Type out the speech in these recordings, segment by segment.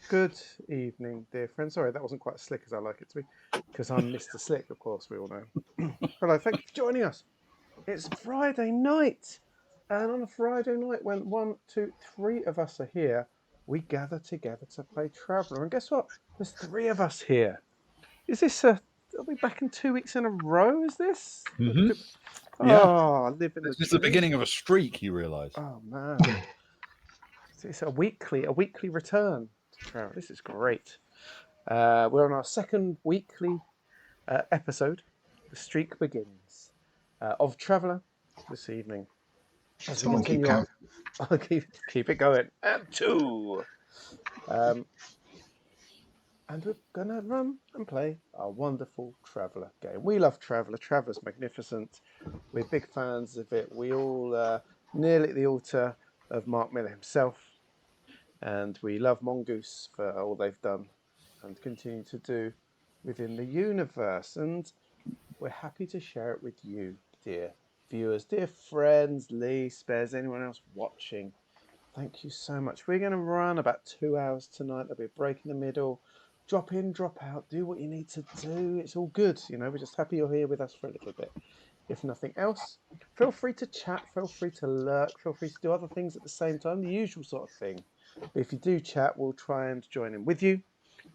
Good evening, dear friends. Sorry, that wasn't quite as slick as I like it to be, because I'm Mr. Slick, of course, we all know. Hello, thank you for joining us. It's Friday night, and on a Friday night, when one, two, three of us are here, we gather together to play Traveller. And guess what? There's three of us here. Is this are we back in 2 weeks in a row? Is this? Mm-hmm. Oh, Yeah. I live in the It's just the dream. beginning of a streak, you realise. Oh man, it's a weekly return to Traveller. This is great. We're on our second weekly episode. The streak begins of Traveller this evening. As we Someone keep continue on, count. I'll keep it going. And two. And we're going to run and play our wonderful Traveller game. We love Traveller. Traveller's magnificent. We're big fans of it. We all nearly at the altar of Mark Miller himself. And we love Mongoose for all they've done and continue to do within the universe. And we're happy to share it with you, dear viewers, dear friends, Lee, Spares, anyone else watching. Thank you so much. We're going to run about 2 hours tonight. There'll be a break in the middle. Drop in, drop out, do what you need to do. It's all good. You know, we're just happy you're here with us for a little bit. If nothing else, feel free to chat, feel free to lurk, feel free to do other things at the same time, the usual sort of thing. But if you do chat, we'll try and join in with you.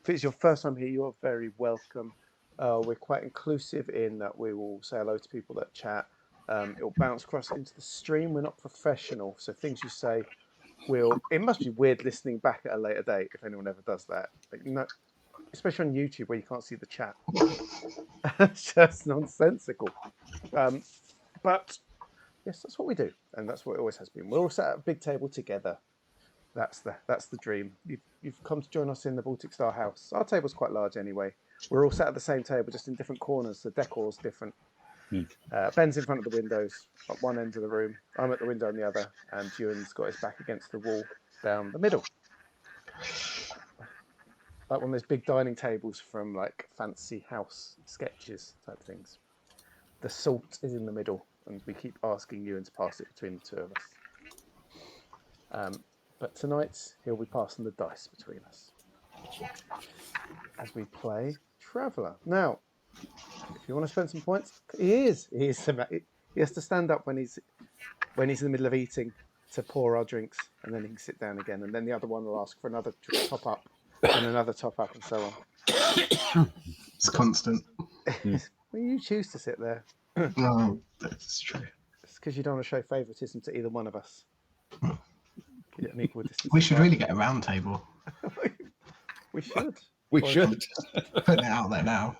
If it's your first time here, you're very welcome. We're quite inclusive in that we will say hello to people that chat. It'll bounce across into the stream. We're not professional, so things you say it must be weird listening back at a later date if anyone ever does that. Like, no, especially on YouTube where you can't see the chat. It's just nonsensical. But yes, that's what we do, and that's what it always has been. We're all sat at a big table together. That's the dream. You've come to join us in the Baltic Star house. Our table's quite large anyway. We're all sat at the same table, just in different corners. The decor's different. Ben's in front of the windows at one end of the room. I'm at the window on the other, and Ewan's got his back against the wall down the middle. Like one of those big dining tables from like fancy house sketches type things. The salt is in the middle, and we keep asking Ewan to pass it between the two of us. But tonight, he'll be passing the dice between us as we play Traveller. Now, if you want to spend some points, he has to stand up when he's in the middle of eating to pour our drinks, and then he can sit down again, and then the other one will ask for another top up and another top up, and so on. It's constant. Well, you choose to sit there. No, that's true. It's because you don't want to show favouritism to either one of us. Get an equal distance. We should really get a round table. We should. We should. Put it out there now.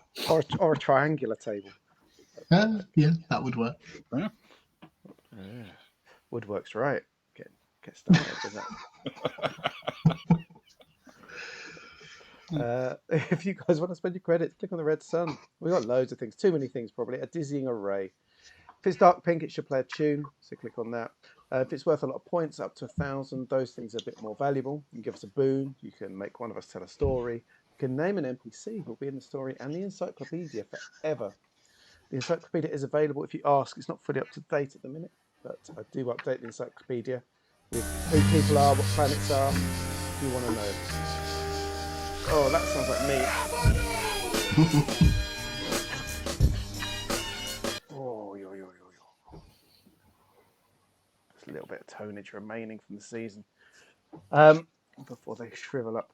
Or a triangular table. Yeah, that would work. Yeah. Woodwork's right. Get started with that. If you guys want to spend your credits, click on the red sun. We've got loads of things. Too many things, probably. A dizzying array. If it's dark pink, it should play a tune. So click on that. If it's worth a lot of points, up to 1,000, those things are a bit more valuable. You can give us a boon. You can make one of us tell a story. You can name an NPC who'll be in the story, and the encyclopedia forever. The encyclopedia is available if you ask. It's not fully up to date at the minute, but I do update the encyclopedia with who people are, what planets are, if you want to know. Oh, that sounds like me. Oh, yo. There's a little bit of tonnage remaining from the season before they shrivel up.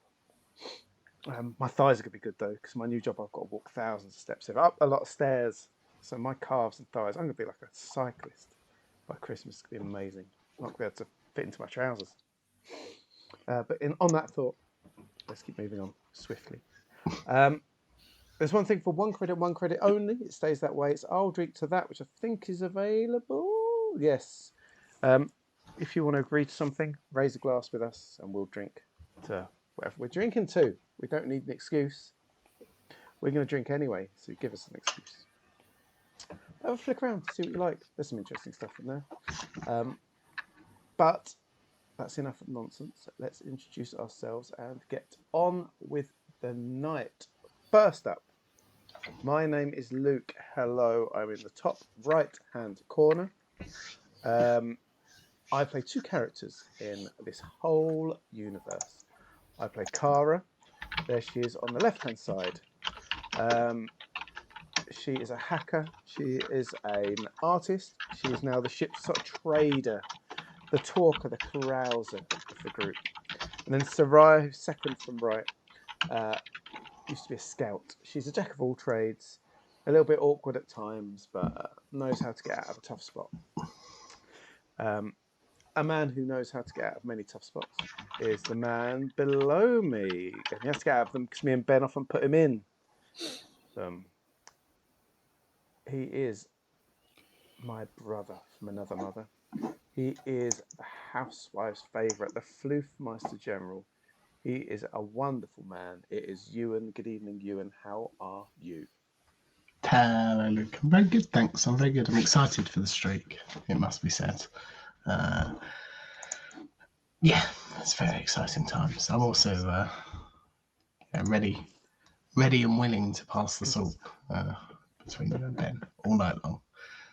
My thighs are going to be good, though, because my new job, I've got to walk thousands of steps up a lot of stairs. So my calves and thighs, I'm going to be like a cyclist by Christmas. It's going to be amazing. I'm not going to be able to fit into my trousers. But on that thought, let's keep moving on swiftly. There's one thing for one credit only. It stays that way. It's I'll drink to that, which I think is available. Yes. If you want to agree to something, raise a glass with us and we'll drink to whatever we're drinking to. We don't need an excuse. We're going to drink anyway, so give us an excuse. Have a flick around, see what you like. There's some interesting stuff in there. But that's enough nonsense. Let's introduce ourselves and get on with the night. First up, my name is Luke. Hello, I'm in the top right-hand corner. I play two characters in this whole universe. I play Kara. There she is on the left-hand side. She is a hacker. She is an artist. She is now the ship's sort of trader, the talker, the carouser of the group. And then Sarai, who's second from right, used to be a scout. She's a jack of all trades, a little bit awkward at times, but knows how to get out of a tough spot. A man who knows how to get out of many tough spots is the man below me. And he has to get out of them because me and Ben often put him in. He is my brother from another mother. He is the housewife's favourite, the Floofmeister General. He is a wonderful man. It is Ewan. Good evening, Ewan. How are you? Hello, Luke. I'm very good, thanks. I'm very good. I'm excited for the streak, it must be said. Yeah, it's very exciting times. I'm also ready and willing to pass the salt between you and Ben all night long.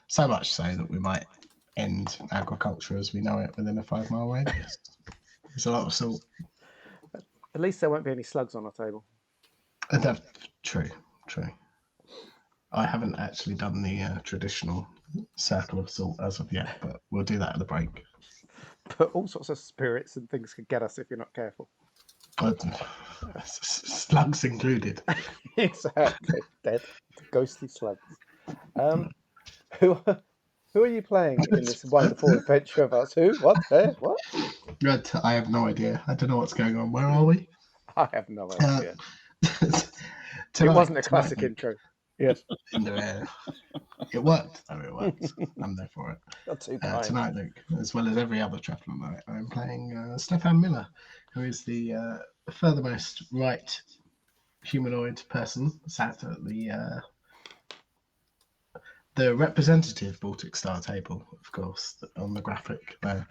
So much so that we might end agriculture as we know it within a 5-mile radius. There's a lot of salt. At least there won't be any slugs on our table. True. I haven't actually done the traditional circle of salt as of yet, but we'll do that at the break. But all sorts of spirits and things could get us if you're not careful. Slugs included. Exactly. Dead. Ghostly slugs. Who are you playing in this wonderful adventure of us? Who? What? Where? What? I have no idea. I don't know what's going on. Where are we? I have no idea. Tonight, It wasn't a classic intro. Yes. It worked, though. It worked. I'm there for it. Not too kind. Tonight, Luke, as well as every other Traveller night, I'm playing Stefan Miller, who is the furthermost right humanoid person sat at the representative Baltic Star table, of course, on the graphic there.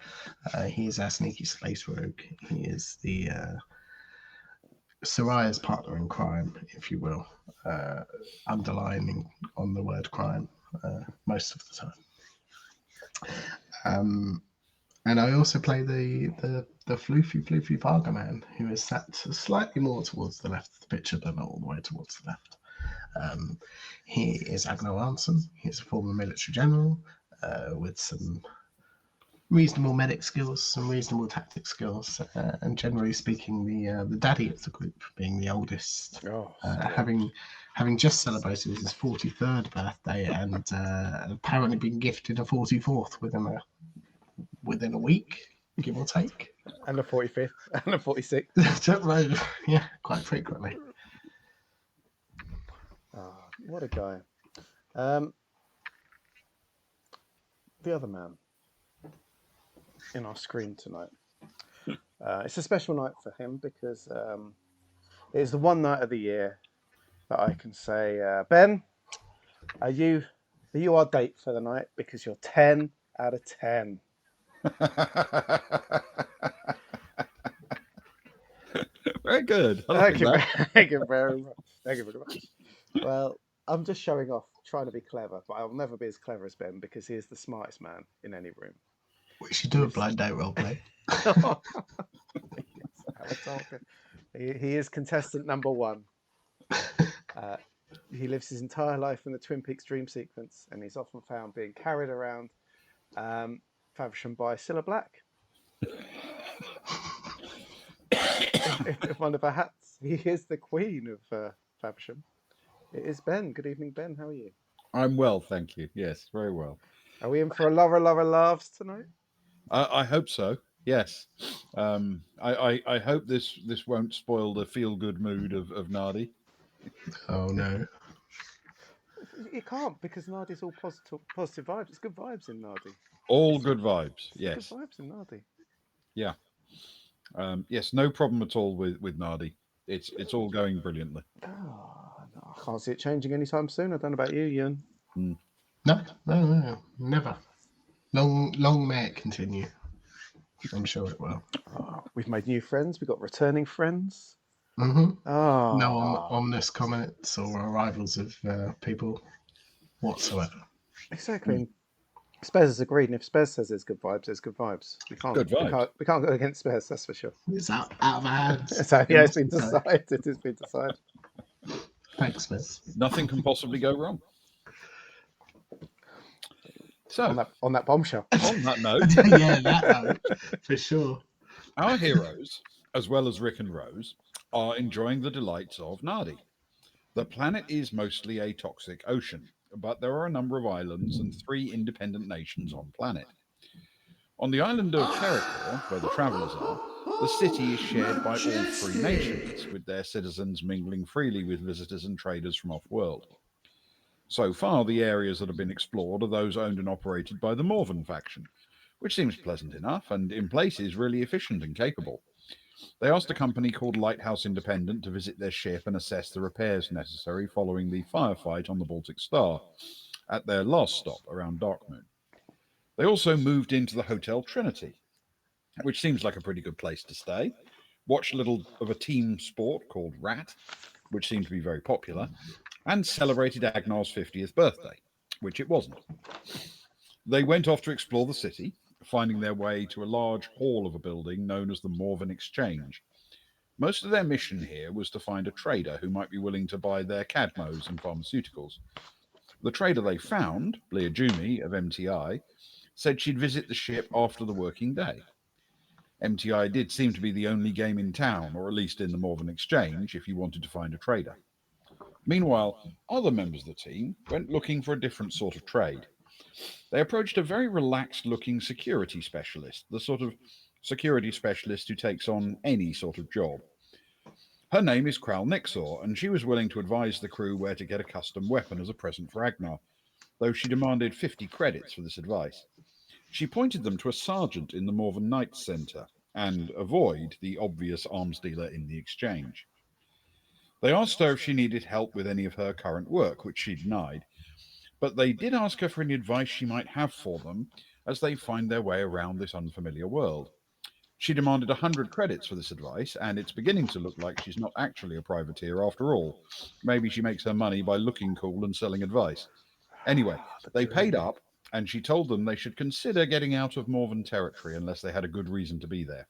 He is our sneaky space rogue. He is the Saraya's partner in crime, if you will, underlining on the word crime most of the time. And I also play the floofy Varga man, who is sat slightly more towards the left of the picture, but not all the way towards the left. He is Agno Arnson. He's a former military general with some reasonable medic skills, some reasonable tactic skills, and generally speaking, the daddy of the group, being the oldest, having just celebrated his 43rd birthday and apparently been gifted a 44th within a week, give or take. And a 45th and a 46th. Yeah, quite frequently. Oh, what a guy. The other man in our screen tonight. It's a special night for him because it is the one night of the year that I can say, Ben, are you our date for the night? Because you're 10 out of 10. Very good. Thank you very much. Thank you very much. Well, I'm just showing off, trying to be clever, but I'll never be as clever as Ben because he is the smartest man in any room. We should do a blind date roleplay. He is contestant number 1. He lives his entire life in the Twin Peaks dream sequence, and he's often found being carried around Faversham by Cilla Black. in one of her hats. He is the queen of Faversham. It is Ben. Good evening, Ben. How are you? I'm well, thank you. Yes, very well. Are we in for a lover laughs tonight? I hope so. Yes. I hope this won't spoil the feel-good mood of Nadi. Oh no. You can't, because Nadi's all positive vibes. It's good vibes in Nadi. All good vibes. Yes. Good vibes in Nadi. Yeah. Yes. No problem at all with Nadi. It's all going brilliantly. Oh, no, I can't see it changing anytime soon. I don't know about you, Ewan. No, never. Long may it continue. I'm sure it will. Oh, we've made new friends. We've got returning friends. Mm-hmm. Oh. No ominous comments or arrivals of people whatsoever. Exactly. Spez has agreed, and if Spez says there's good vibes, there's good vibes. We can't, Good vibes. we can't go against Spez, that's for sure. It's out of our hands. So yeah, it's been must go. decided. It's been decided. Thanks, Miss. Nothing can possibly go wrong. So, On that bombshell. on that note, Yeah, that note, for sure. our heroes, as well as Rick and Rose, are enjoying the delights of Nadi. The planet is mostly a toxic ocean, but there are a number of islands and 3 independent nations on planet. On the island of Terracor, where the travellers are, the city is shared by all 3 nations, with their citizens mingling freely with visitors and traders from off-world. So far, the areas that have been explored are those owned and operated by the Morven faction, which seems pleasant enough and in places really efficient and capable. They asked a company called Lighthouse Independent to visit their ship and assess the repairs necessary following the firefight on the Baltic Star at their last stop around Darkmoon. They also moved into the Hotel Trinity, which seems like a pretty good place to stay, watched a little of a team sport called Rat, which seemed to be very popular, and celebrated Agnar's 50th birthday, which it wasn't. They went off to explore the city, finding their way to a large hall of a building known as the Morven Exchange. Most of their mission here was to find a trader who might be willing to buy their cadmos and pharmaceuticals. The trader they found, Bleajumi of MTI, said she'd visit the ship after the working day. MTI did seem to be the only game in town, or at least in the Morven Exchange, if you wanted to find a trader. Meanwhile, other members of the team went looking for a different sort of trade. They approached a very relaxed-looking security specialist, the sort of security specialist who takes on any sort of job. Her name is Kral Nixor, and she was willing to advise the crew where to get a custom weapon as a present for Agnar, though she demanded 50 credits for this advice. She pointed them to a sergeant in the Morven Knights Centre, and avoid the obvious arms dealer in the exchange. They asked her if she needed help with any of her current work, which she denied, but they did ask her for any advice she might have for them as they find their way around this unfamiliar world. She demanded 100 credits for this advice, and it's beginning to look like she's not actually a privateer after all. Maybe she makes her money by looking cool and selling advice. Anyway, they paid up, and she told them they should consider getting out of Morven territory unless they had a good reason to be there.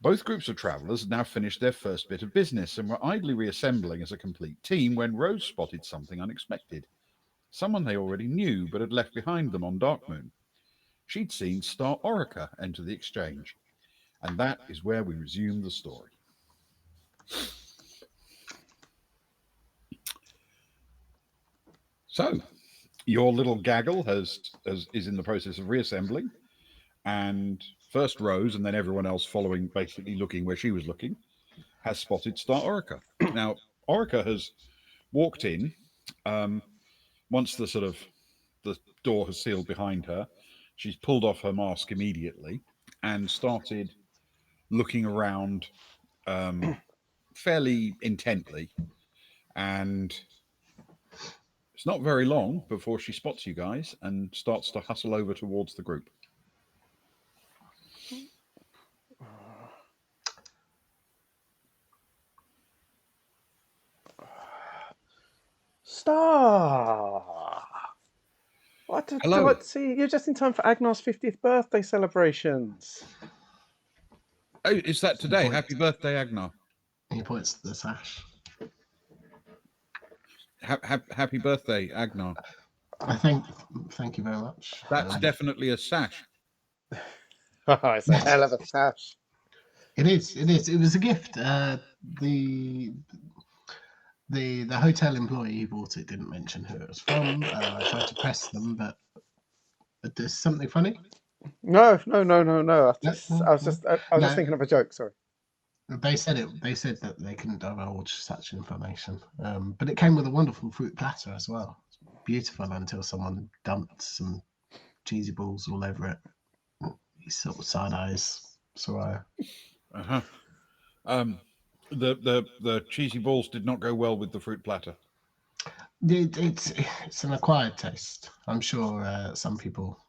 Both groups of travellers had now finished their first bit of business and were idly reassembling as a complete team when Rose spotted something unexpected. Someone they already knew but had left behind them on Darkmoon. She'd seen Star Orica enter the exchange, and that is where we resume the story. So, your little gaggle is in the process of reassembling, and first Rose and then everyone else following, basically looking where she was looking, has spotted Star Orica. Now, Orica has walked in, once the door has sealed behind her, she's pulled off her mask immediately and started looking around fairly intently, and it's not very long before she spots you guys and starts to hustle over towards the group. Star! Hello. See, you're just in time for Agnar's 50th birthday celebrations. Oh, is that today? Happy birthday, Agnar. He points to the sash. Happy birthday, Agnar. Thank you very much. That's definitely a sash. Oh, it's a hell of a sash. It is. It was a gift. The hotel employee who bought it didn't mention who it was from. I tried to press them, but there's something funny. No. I was just thinking of a joke. Sorry. They said it. They said that they couldn't divulge such information. But it came with a wonderful fruit platter as well. Beautiful until someone dumped some cheesy balls all over it. These sort of side eyes, Soraya. The cheesy balls did not go well with the fruit platter. It's an acquired taste. I'm sure some people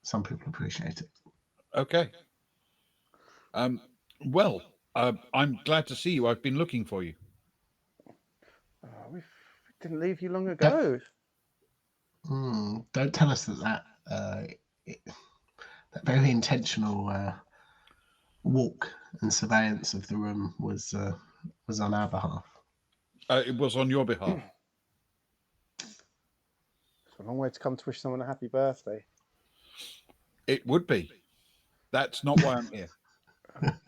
appreciate it. Okay. Well, I'm glad to see you. I've been looking for you. We didn't leave you long ago. Don't tell us that that very intentional walk and surveillance of the room was on our behalf. It was on your behalf. It's a long way to come to wish someone a happy birthday. It would be. That's not why I'm here.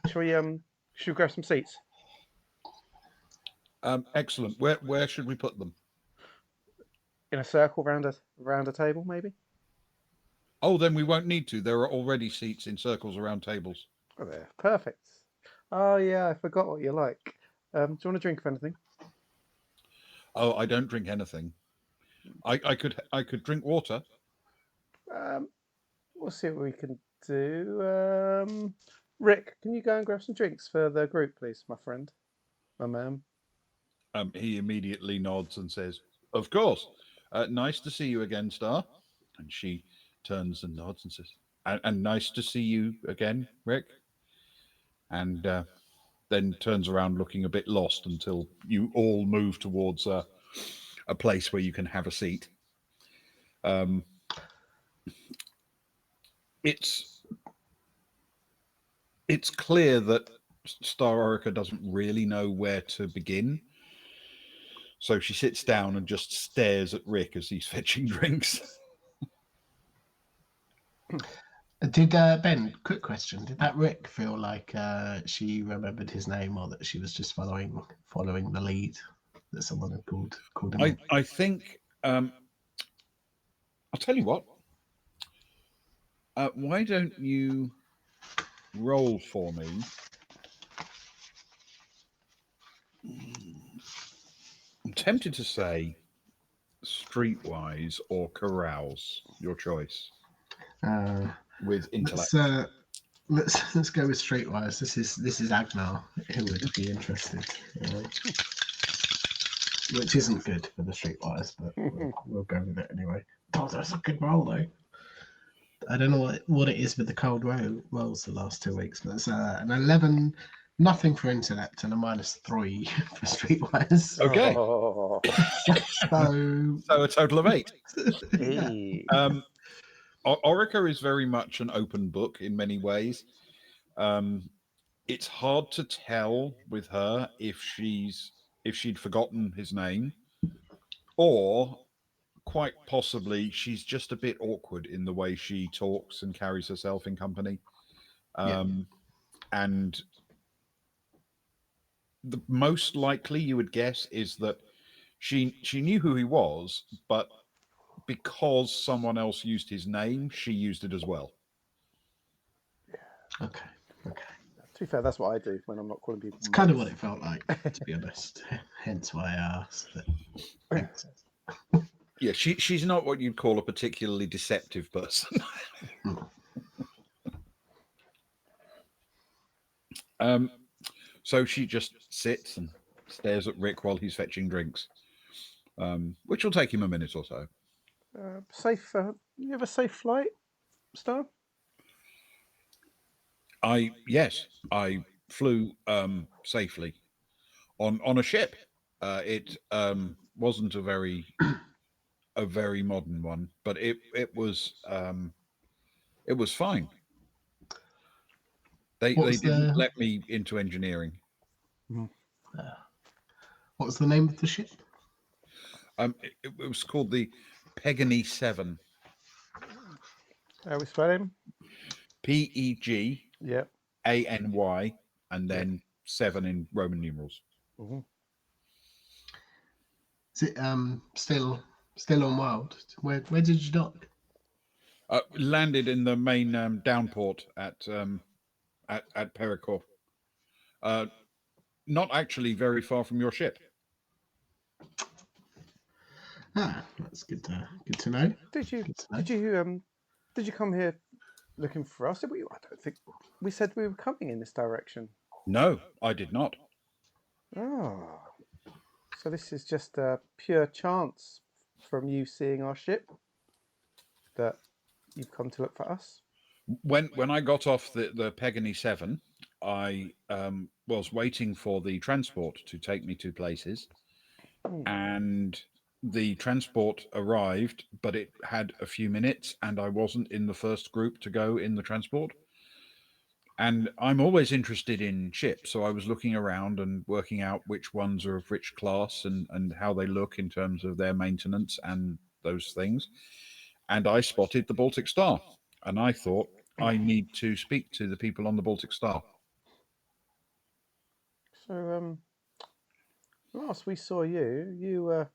Shall we grab some seats? Excellent. Where should we put them? In a circle round a table, maybe? Oh, then we won't need to. There are already seats in circles around tables. Oh, there. Perfect. Oh, yeah, I forgot what you like. Do you want a drink of anything? Oh, I don't drink anything. I could drink water. We'll see what we can do. Rick, can you go and grab some drinks for the group, please, my friend? My man. He immediately nods and says, "Of course. Nice to see you again, Star." And she turns and nods and says, "And nice to see you again, Rick." And then turns around looking a bit lost until you all move towards a place where you can have a seat. It's clear that Star Orica doesn't really know where to begin. So she sits down and just stares at Rick as he's fetching drinks. Did Ben? Quick question: did that Rick feel like she remembered his name, or that she was just following the lead that someone had called him? I think. I'll tell you what. Why don't you roll for me? I'm tempted to say streetwise or carouse. Your choice. With intellect. Let's go with streetwise. This is Agnar who would be interested, which isn't good for the streetwise, but we'll go with it anyway. Oh, that's a good roll though. I don't know what it is with the cold rolls the last 2 weeks, but it's an 11, nothing for intellect, and a -3 for streetwise. Okay. Oh. So a total of 8. Hey. Orica is very much an open book in many ways. It's hard to tell with her if she'd forgotten his name, or quite possibly she's just a bit awkward in the way she talks and carries herself in company. And the most likely you would guess is that she knew who he was, but because someone else used his name, she used it as well. Okay. To be fair, that's what I do when I'm not calling people. It's kind of what it felt like, to be honest. Hence why I asked. Yeah, she's not what you'd call a particularly deceptive person. So she just sits and stares at Rick while he's fetching drinks, which will take him a minute or so. Safe. You have a safe flight, Star? Yes, I flew safely on a ship. It wasn't a very modern one, but it was fine. They didn't let me into engineering. What was the name of the ship? It was called the Pegany 7. How we spell him? PEG. Yeah. ANY, and then 7 in Roman numerals. Mm-hmm. Is it still on Wild? Where did you dock? Landed in the main downport at Pericor. Not actually very far from your ship. That's good to know. Did you come here looking for us? Did we? I don't think we said we were coming in this direction. No, I did not. Oh, so this is just a pure chance from you seeing our ship that you've come to look for us? When I got off the Pegany 7, I was waiting for the transport to take me to places, and the transport arrived, but it had a few minutes, and I wasn't in the first group to go in the transport. And I'm always interested in ships, so I was looking around and working out which ones are of which class and how they look in terms of their maintenance and those things. And I spotted the Baltic Star, and I thought I need to speak to the people on the Baltic Star. So, last we saw you, you were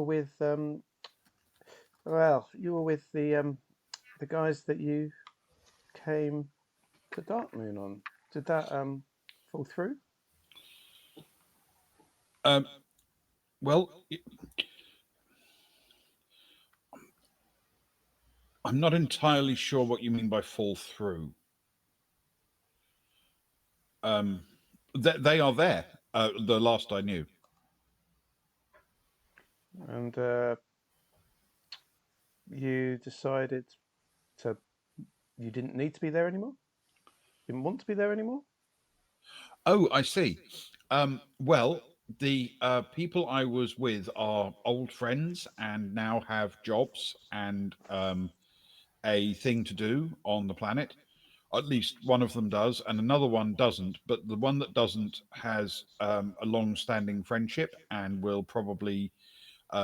with you were with the guys that you came to Dark Moon on. Did that fall through? Um, well, I'm not entirely sure what you mean by fall through. They are there. The last I knew. And you decided to you didn't need to be there anymore? Didn't want to be there anymore? Oh, I see. Well, the people I was with are old friends and now have jobs and a thing to do on the planet. At least one of them does, and another one doesn't. But the one that doesn't has a long-standing friendship and will probably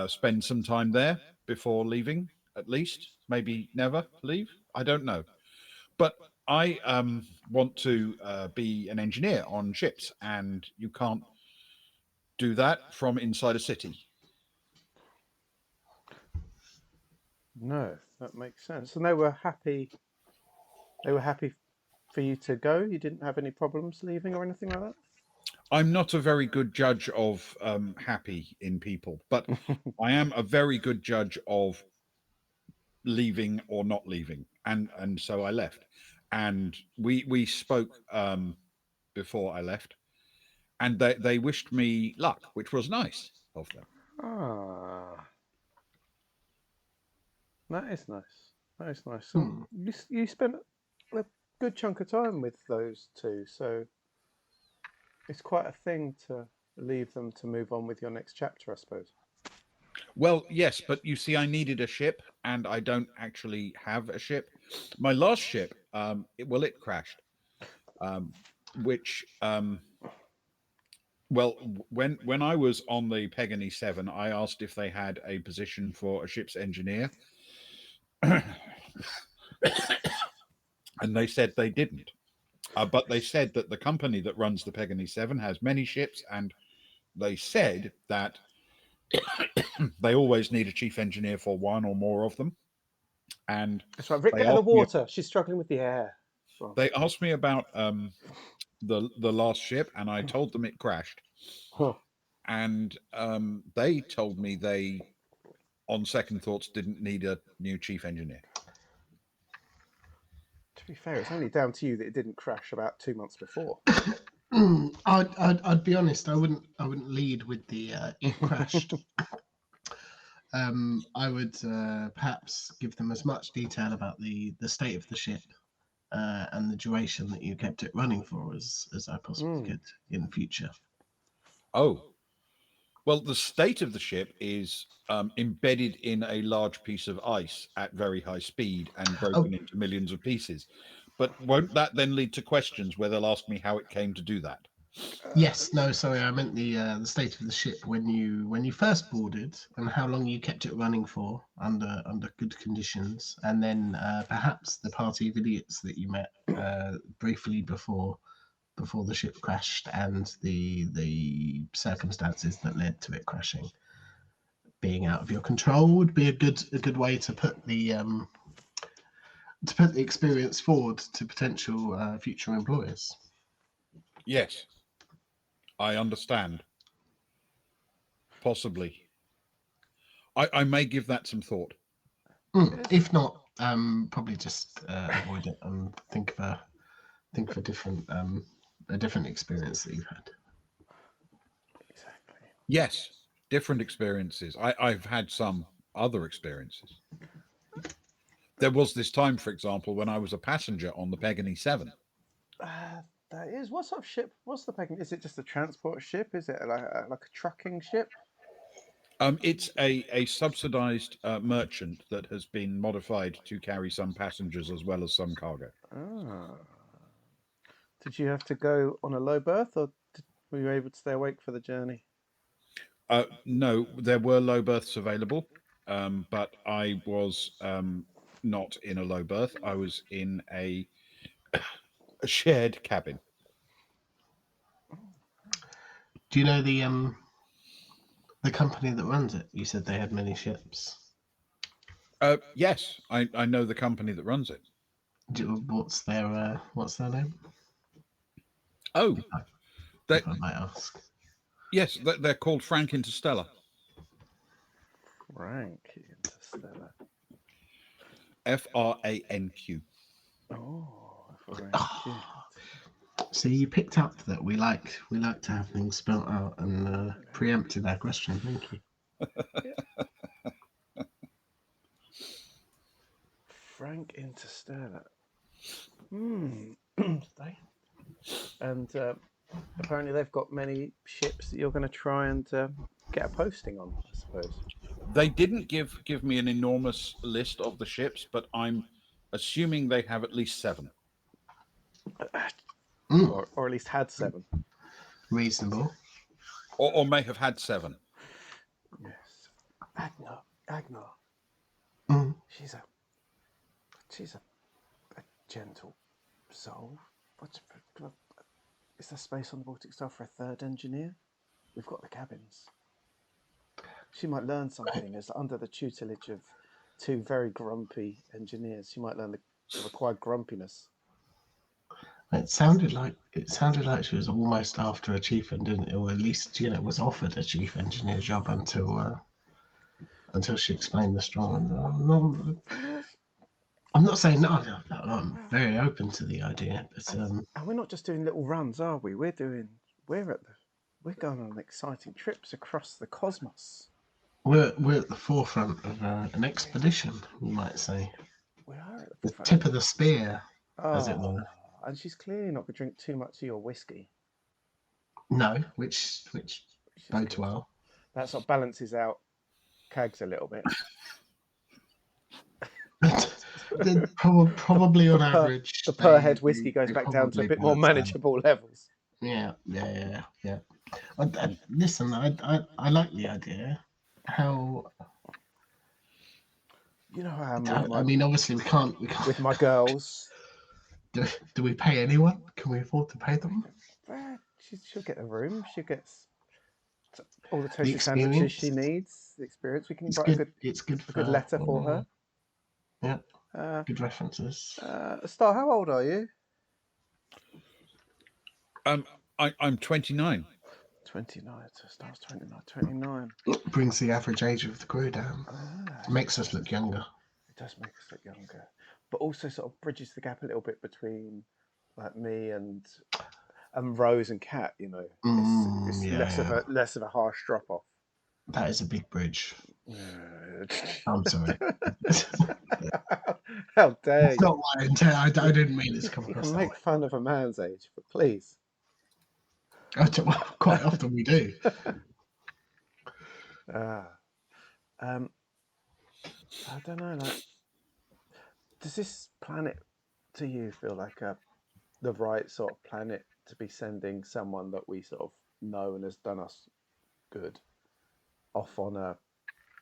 spend some time there before leaving. At least, maybe never leave. I don't know. But I want to be an engineer on ships, and you can't do that from inside a city. No, that makes sense. And they were happy. They were happy for you to go. You didn't have any problems leaving or anything like I'm not a very good judge of happy in people, but that. I am a very good judge of leaving or not leaving, and so I left, and we spoke before I left, and they wished me luck, which was nice of them. Ah, that is nice. That is nice. And Hmm. you spent a good chunk of time with those two, so it's quite a thing to leave them to move on with your next chapter, I suppose. Well, yes, but you see, I needed a ship, and I don't actually have a ship. My last ship, it crashed, um, which well, when I was on the Pegany 7, I asked if they had a position for a ship's engineer, and they said they didn't. But they said that the company that runs the Pegany 7 has many ships, and they said that they always need a chief engineer for one or more of them. And That's right. Rick, they get her the asked me water. She's struggling with the air. Well, they asked me about the last ship, and I told them it crashed. huh. And they told me they, on second thoughts, didn't need a new chief engineer. To be fair, it's only down to you that it didn't crash about 2 months before. I'd be honest. I wouldn't lead with the it crashed. I would perhaps give them as much detail about the state of the ship and the duration that you kept it running for as I possibly could in the future. Oh, well, the state of the ship is embedded in a large piece of ice at very high speed and broken Oh, into millions of pieces. But won't that then lead to questions where they'll ask me how it came to do that? yes, no, sorry, I meant the state of the ship when you first boarded and how long you kept it running for under good conditions, and then perhaps the party of idiots that you met briefly before the ship crashed and the circumstances that led to it crashing being out of your control would be a good way to put the experience forward to potential future employers. Yes, I understand. Possibly. I may give that some thought. If not, probably just avoid it and think of a different experience that you've had. Exactly. Yes, different experiences. I've had some other experiences. There was this time, for example, when I was a passenger on the Pegany 7. That is. What sort of ship? What's the packing? Is it just a transport ship? Is it like a trucking ship? It's a subsidized merchant that has been modified to carry some passengers as well as some cargo. Ah. Did you have to go on a low berth, or were you able to stay awake for the journey? No, there were low berths available, but I was not in a low berth. I was in a shared cabin. Do you know the company that runs it? You said they had many ships. Yes, I know the company that runs it. What's their name? Oh, they, If I might ask. yes, they're called Frank Interstellar. Frank Interstellar. FRANQ. Oh, Frank. So you picked up that we like to have things spelt out and preempted our question. Thank you. Frank Interstellar. And apparently they've got many ships that you're going to try and get a posting on, I suppose. They didn't give me an enormous list of the ships, but I'm assuming they have at least 7. Or at least had 7. Reasonable. Or may have had 7. Yes. Agnar. Mm. She's a gentle soul. Is there space on the Baltic Star for a 3rd engineer? We've got the cabins. She might learn something as under the tutelage of 2 very grumpy engineers. She might learn the required grumpiness. It sounded like she was almost after a chief engineer, or at least was offered a chief engineer job until she explained the strong. I'm not saying no. I'm very open to the idea, but And we're not just doing little runs, are we? We're going on exciting trips across the cosmos. we're at the forefront of an expedition, you might say. We are at The tip of the spear, as it were. And she's clearly not going to drink too much of your whiskey. No, which bodes well. That sort of balances out Cags a little bit. Probably on average, the per head whiskey goes back down to a bit more manageable levels. Yeah. Listen, I like the idea. How? You know how I mean, obviously we can't. With my girls. Do we pay anyone? Can we afford to pay them? She'll get a room. She gets all the toasted sandwiches she needs. The experience. We can write a good letter for her. Yeah. Good references. Star, how old are you? I'm 29. 29. So Star's 29. Brings the average age of the crew down. Makes us look younger. It does make us look younger, but also sort of bridges the gap a little bit between like me and Rose and Kat. It's less of a harsh drop off. That is a big bridge. I'm sorry. How dare you? That's not my intent. I didn't mean it to come across. You can make fun of a man's age, but please. Quite often we do. I don't know. Like, does this planet to you feel like the right sort of planet to be sending someone that we sort of know and has done us good off on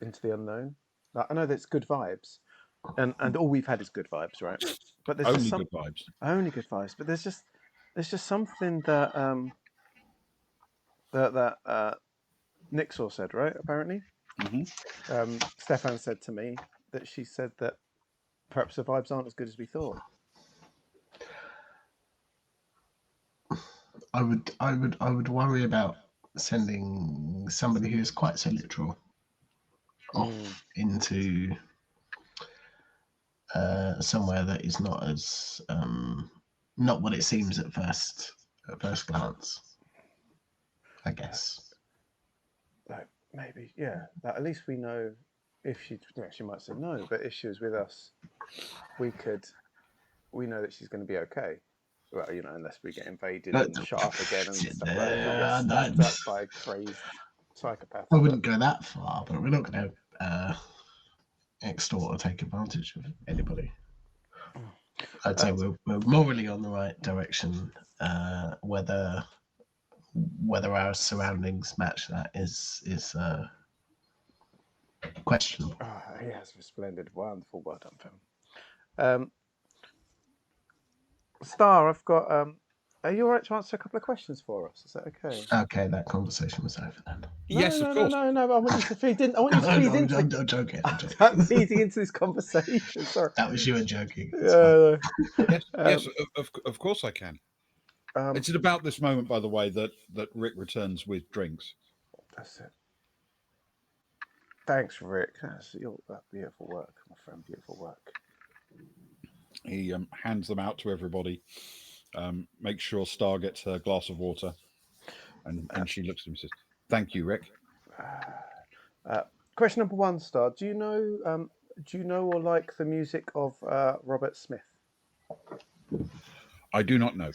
into the unknown? Like, I know that's good vibes, and all we've had is good vibes, right? But there's only good vibes. Only good vibes. But there's just something that that Nixor said, right? Apparently, Stefan said to me that she said that perhaps the vibes aren't as good as we thought. I would worry about sending somebody who is quite so literal off into somewhere that is not as not what it seems at first glance. I guess. Like maybe, yeah. Like at least we know if she might say no, but if she was with us, we know that she's going to be okay. Well, unless we get invaded and shot up again and stuff like that, we get No, stabbed no. up by crazed psychopaths. I wouldn't go that far, but we're not going to extort or take advantage of anybody. I'd say we're morally on the right direction. Whether our surroundings match that is questionable. Yes, splendid, wonderful, well done film. Star, I've got. Are you all right to answer a couple of questions for us? Is that okay? Okay, that conversation was over then. Yes, of course. No. I want you to feed in. I want you to feed into. I'm joking. I'm feeding into this conversation. Sorry. That was you and joking. Yes, of course I can. Um, It's at about this moment, by the way, that Rick returns with drinks. That's it. Thanks, Rick. That's beautiful work, my friend. Beautiful work. He hands them out to everybody. Makes sure Star gets her glass of water, and she looks at him and says, "Thank you, Rick." Question number 1, Star. Do you know or like the music of Robert Smith? I do not know.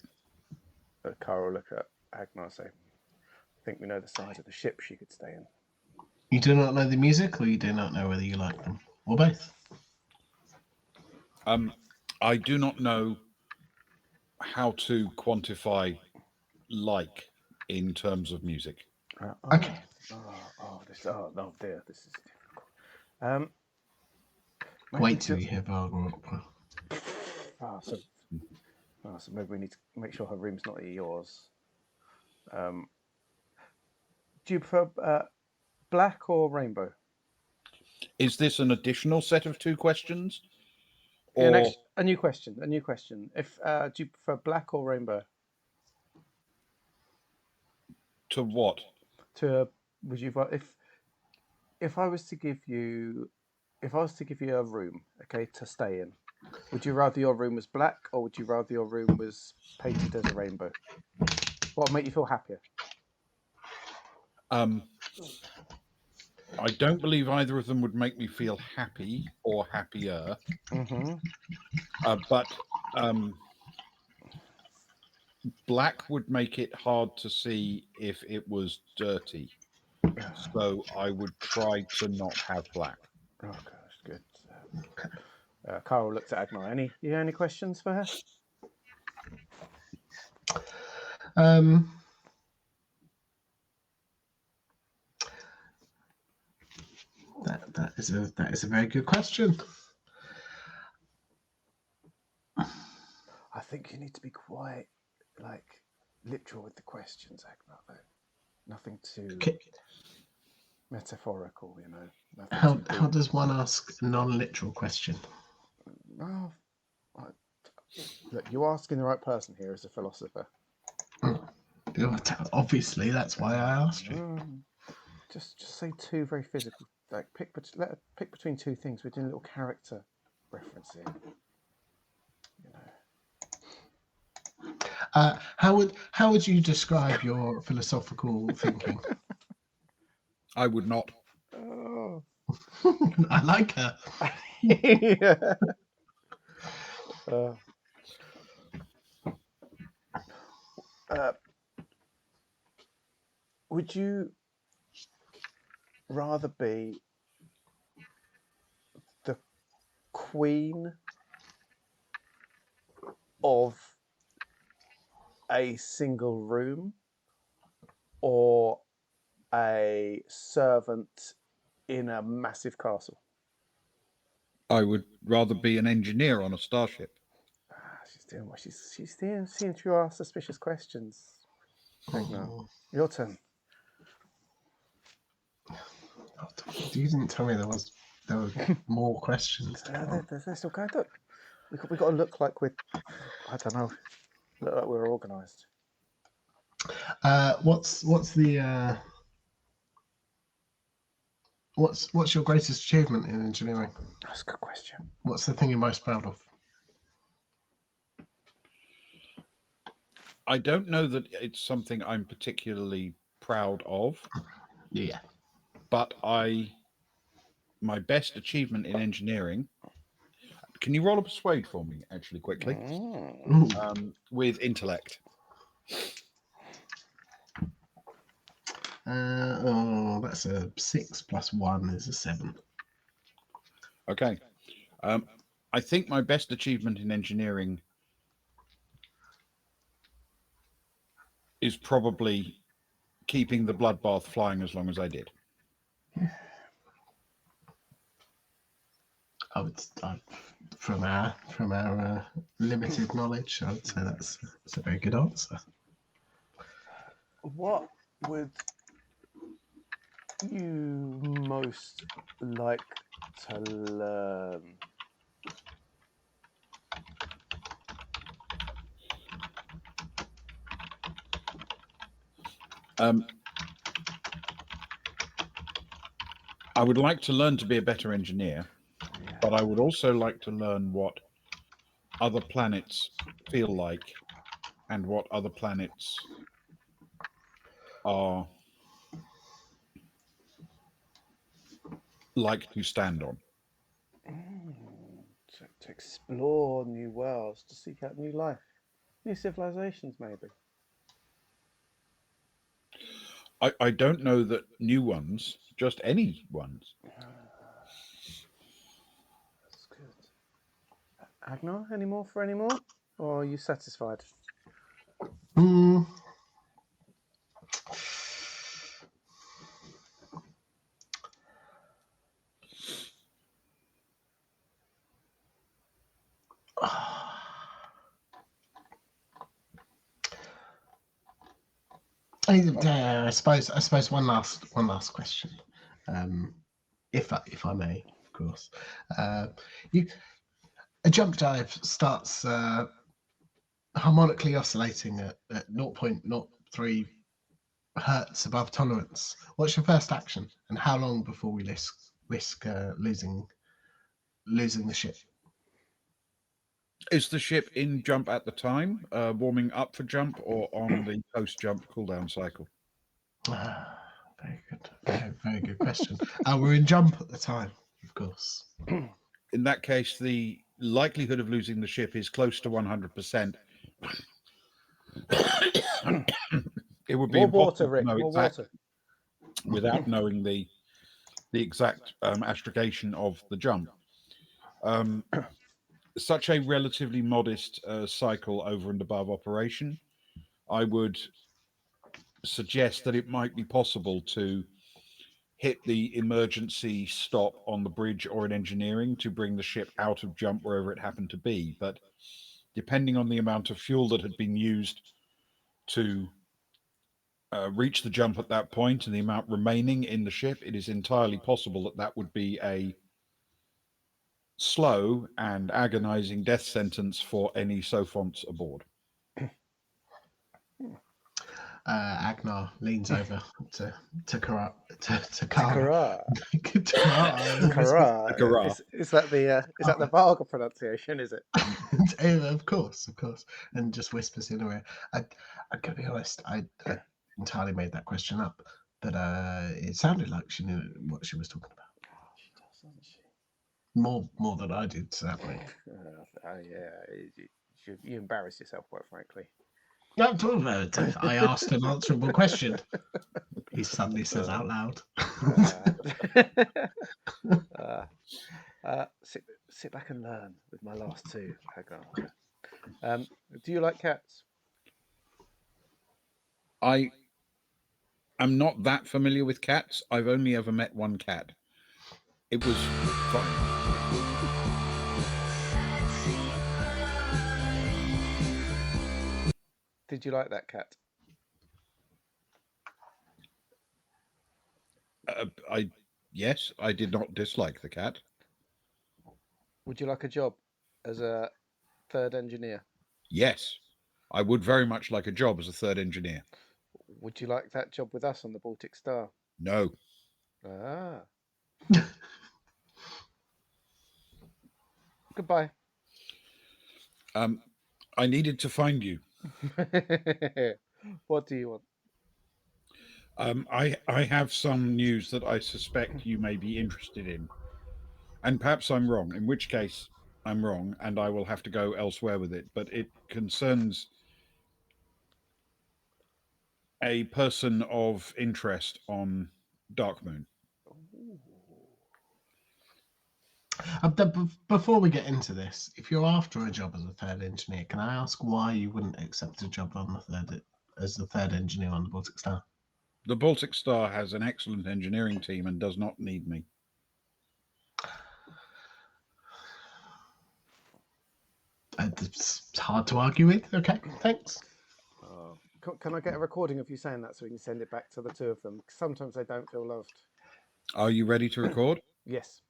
Carl look at Agnar and say, I think we know the size of the ship she could stay in. You do not know the music, or you do not know whether you like them, or both? I do not know how to quantify like in terms of music. Okay. Oh dear, this is difficult. Wait till you hear Wagner opera. So maybe we need to make sure her room's not yours. Do you prefer black or rainbow? Is this an additional set of 2 questions? Or A new question. If do you prefer black or rainbow? to what? Would you if I was to give you a room, okay, to stay in, would you rather your room was black or would you rather your room was painted as a rainbow? What would make you feel happier? I don't believe either of them would make me feel happy or happier. Mm-hmm. But black would make it hard to see if it was dirty. So I would try to not have black. Oh gosh, good. Carl looked at Agnar. Any questions for her? That is a very good question. I think you need to be quite literal with the questions, Agnar. Though. Nothing too metaphorical, Nothing How does one ask a non-literal question? Oh, look, you're asking the right person here as a philosopher. Obviously, that's why I asked you. Just say 2 very physical. Pick between 2 things. We're doing a little character reference here. How would you describe your philosophical thinking? I would not. Oh. I like her. Yeah. Would you rather be the queen of a single room or a servant in a massive castle? I would rather be an engineer on a starship. She's doing what she's doing, seeing through our suspicious questions. Your turn. You didn't tell me there were more questions. They're still going. Look, we got to look like we're, I don't know, look like we're organised. What's your greatest achievement in engineering? That's a good question. What's the thing you're most proud of? I don't know that it's something I'm particularly proud of. Yeah. But my best achievement in engineering Can you roll a persuade for me, actually, quickly? Mm. With intellect. That's a 6 plus 1 is a 7. Okay. I think my best achievement in engineering is probably keeping the bloodbath flying as long as I did. From our limited knowledge, I would say that's a very good answer. What would you most like to learn? I would like to learn to be a better engineer, but I would also like to learn what other planets feel like and what other planets are like to stand on. To explore new worlds, to seek out new life, new civilizations, maybe. I don't know that new ones, just any ones. That's good. Agnar, any more for any more? Or are you satisfied? Mm. I suppose one last question, if I may, of course. A jump dive starts harmonically oscillating at 0.03 hertz above tolerance. What's your first action, and how long before we risk losing the ship? Is the ship in jump at the time, warming up for jump, or on the post-jump cooldown cycle? Very good. Very good question. We're in jump at the time, of course. In that case, the likelihood of losing the ship is close to 100%. It would be More impossible water, Rick. to know More exact, water. without knowing the exact astrogation of the jump. Such a relatively modest cycle over and above operation, I would suggest that it might be possible to hit the emergency stop on the bridge or in engineering to bring the ship out of jump wherever it happened to be. But depending on the amount of fuel that had been used to reach the jump at that point and the amount remaining in the ship, it is entirely possible that that would be a slow and agonizing death sentence for any sophonts aboard. Agnar leans over to Kara. Kara. Kara. Kara. Is that the vulgar pronunciation? Is it? Of course, and just whispers in her ear. I gotta be honest. I entirely made that question up, but it sounded like she knew what she was talking about. Oh, she does, doesn't she? More than I did, sadly. Yeah, you embarrass yourself, quite frankly. No, I asked an answerable question. He suddenly says out loud. Sit back and learn with my last two, Agnar. Do you like cats? I am not that familiar with cats. I've only ever met one cat. It was fine. Did you like that cat? Yes, I did not dislike the cat. Would you like a job as a third engineer? Yes, I would very much like a job as a third engineer. Would you like that job with us on the Baltic Star? No. Ah. Goodbye. I needed to find you. What do you want? I have some news that I suspect you may be interested in. And perhaps I'm wrong, in which case I'm wrong, and I will have to go elsewhere with it. But it concerns a person of interest on Darkmoon. Ooh. Before we get into this, if you're after a job as a third engineer, can I ask why you wouldn't accept a job on as the third engineer on the Baltic Star? The Baltic Star has an excellent engineering team and does not need me. It's hard to argue with. Okay, thanks. Can I get a recording of you saying that so we can send it back to the two of them? Sometimes they don't feel loved. Are you ready to record? Yes.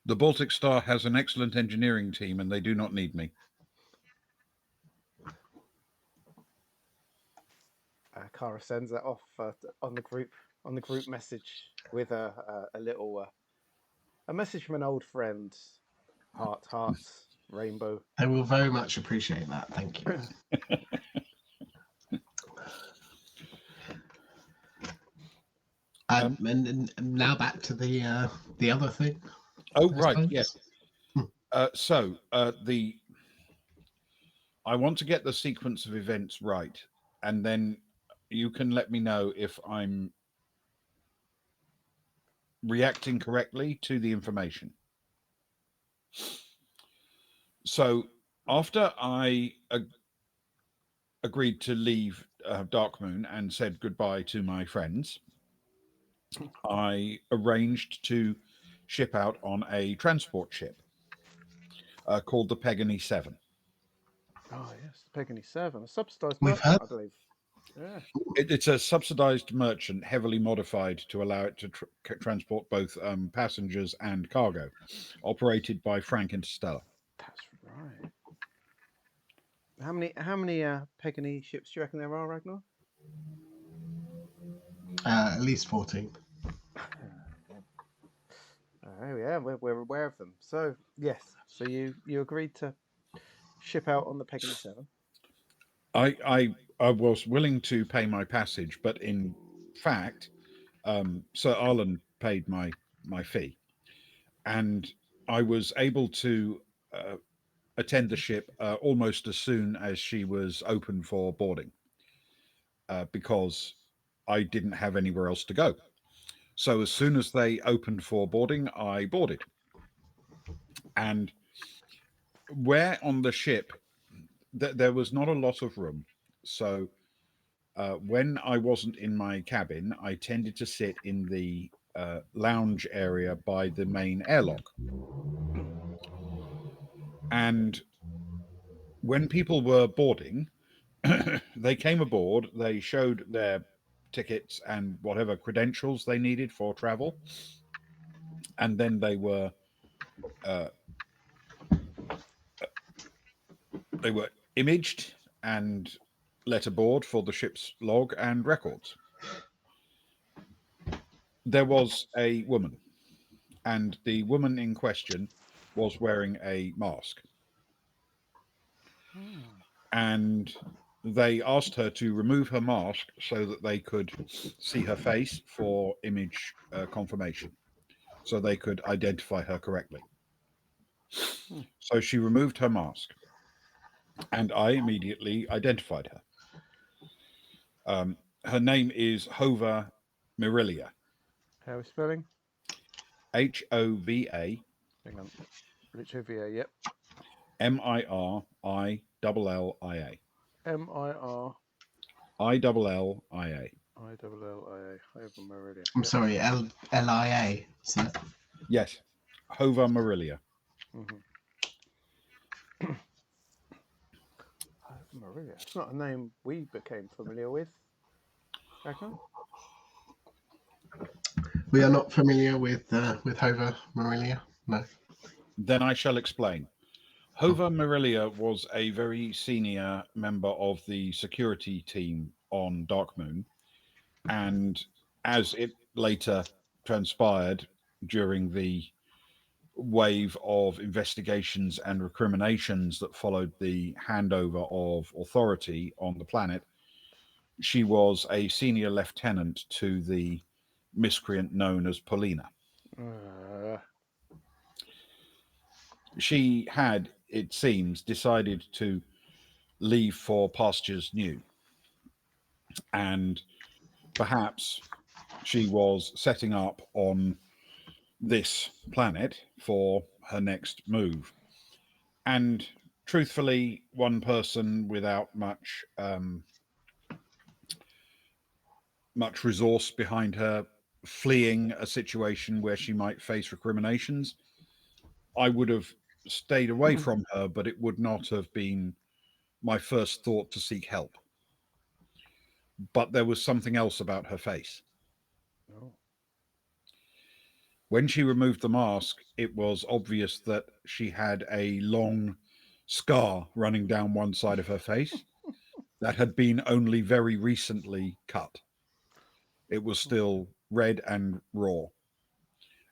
The Baltic Star has an excellent engineering team and they do not need me. Cara sends that off on the group message with a little a message from an old friend. Hearts, rainbow. I will very much appreciate that. Thank you. And now back to the other thing. Oh, right, yes. I want to get the sequence of events right, and then you can let me know if I'm reacting correctly to the information. So after I agreed to leave Darkmoon and said goodbye to my friends, I arranged to ship out on a transport ship called the Pegany 7. Oh yes, Pegany 7, a subsidised We've merchant, heard. I believe. Yeah. It's a subsidized merchant, heavily modified to allow it to transport both passengers and cargo, operated by Frank Interstellar. That's right. How many Pegany ships do you reckon there are, Ragnar? At least 14. Oh yeah, we're aware of them. So yes, so you agreed to ship out on the Pegany 7. I was willing to pay my passage, but in fact, Sir Arlen paid my fee, and I was able to attend the ship almost as soon as she was open for boarding, because I didn't have anywhere else to go. So as soon as they opened for boarding, I boarded. And where on the ship, there was not a lot of room. So when I wasn't in my cabin, I tended to sit in the lounge area by the main airlock. And when people were boarding, they came aboard, they showed their tickets and whatever credentials they needed for travel, and then they were imaged and let aboard for the ship's log and records. There was a woman, and the woman in question was wearing a mask. And they asked her to remove her mask so that they could see her face for image confirmation, so they could identify her correctly. So she removed her mask, and I immediately identified her. Her name is Hova Mirilia. How are we spelling? Hova Hang on. Richard VA, yep. Mirilia. MIR ILLIA. ILLIA. Hova Meridia. I'm sorry, LIA. So Yes, Hova Mirilia. Hova Meridia. It's not a name we became familiar with. Ragnar? we are not familiar with Hova Merilia. No. Then I shall explain. Hova Mirilia was a very senior member of the security team on Darkmoon, and as it later transpired during the wave of investigations and recriminations that followed the handover of authority on the planet, she was a senior lieutenant to the miscreant known as Paulina. she had, it seems, decided to leave for pastures new, and perhaps she was setting up on this planet for her next move. And truthfully, one person without much resource behind her, fleeing a situation where she might face recriminations, I would have stayed away from her, but it would not have been my first thought to seek help. But there was something else about her face. Oh. When she removed the mask, it was obvious that she had a long scar running down one side of her face that had been only very recently cut. It was still red and raw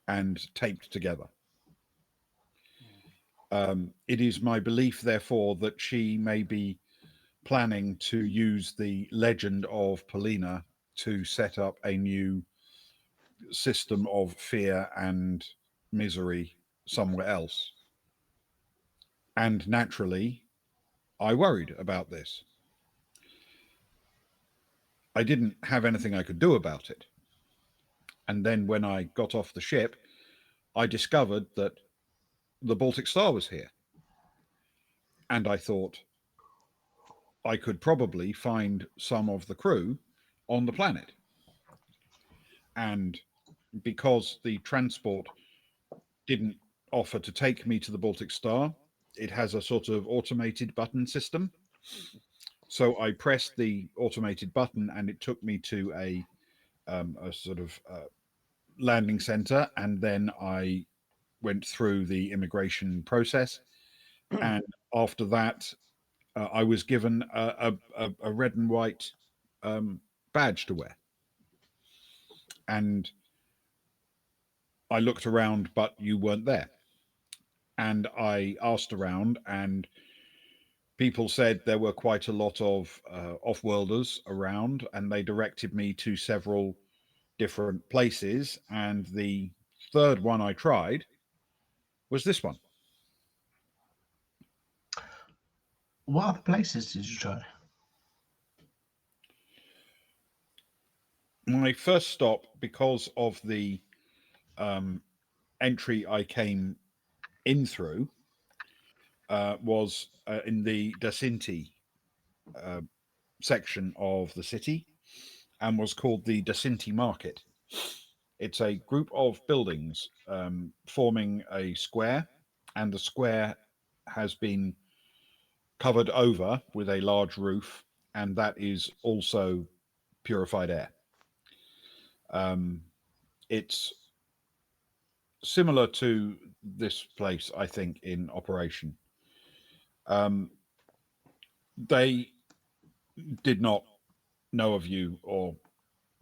and taped together. It is my belief, therefore, that she may be planning to use the legend of Polina to set up a new system of fear and misery somewhere else. And naturally, I worried about this. I didn't have anything I could do about it. And then when I got off the ship, I discovered that the Baltic Star was here. And I thought I could probably find some of the crew on the planet. And because the transport didn't offer to take me to the Baltic Star, it has a sort of automated button system. So I pressed the automated button and it took me to a sort of landing center. And then I went through the immigration process. And after that, I was given a red and white badge to wear. And I looked around, but you weren't there. And I asked around, and people said there were quite a lot of off-worlders around, and they directed me to several different places. And the third one I tried was this one. What other places did you try? My first stop, because of the entry I came in through, was in the Dacinti section of the city, and was called the Dacinti Market. It's a group of buildings forming a square, and the square has been covered over with a large roof, and that is also purified air. It's similar to this place, I think, in operation. They did not know of you or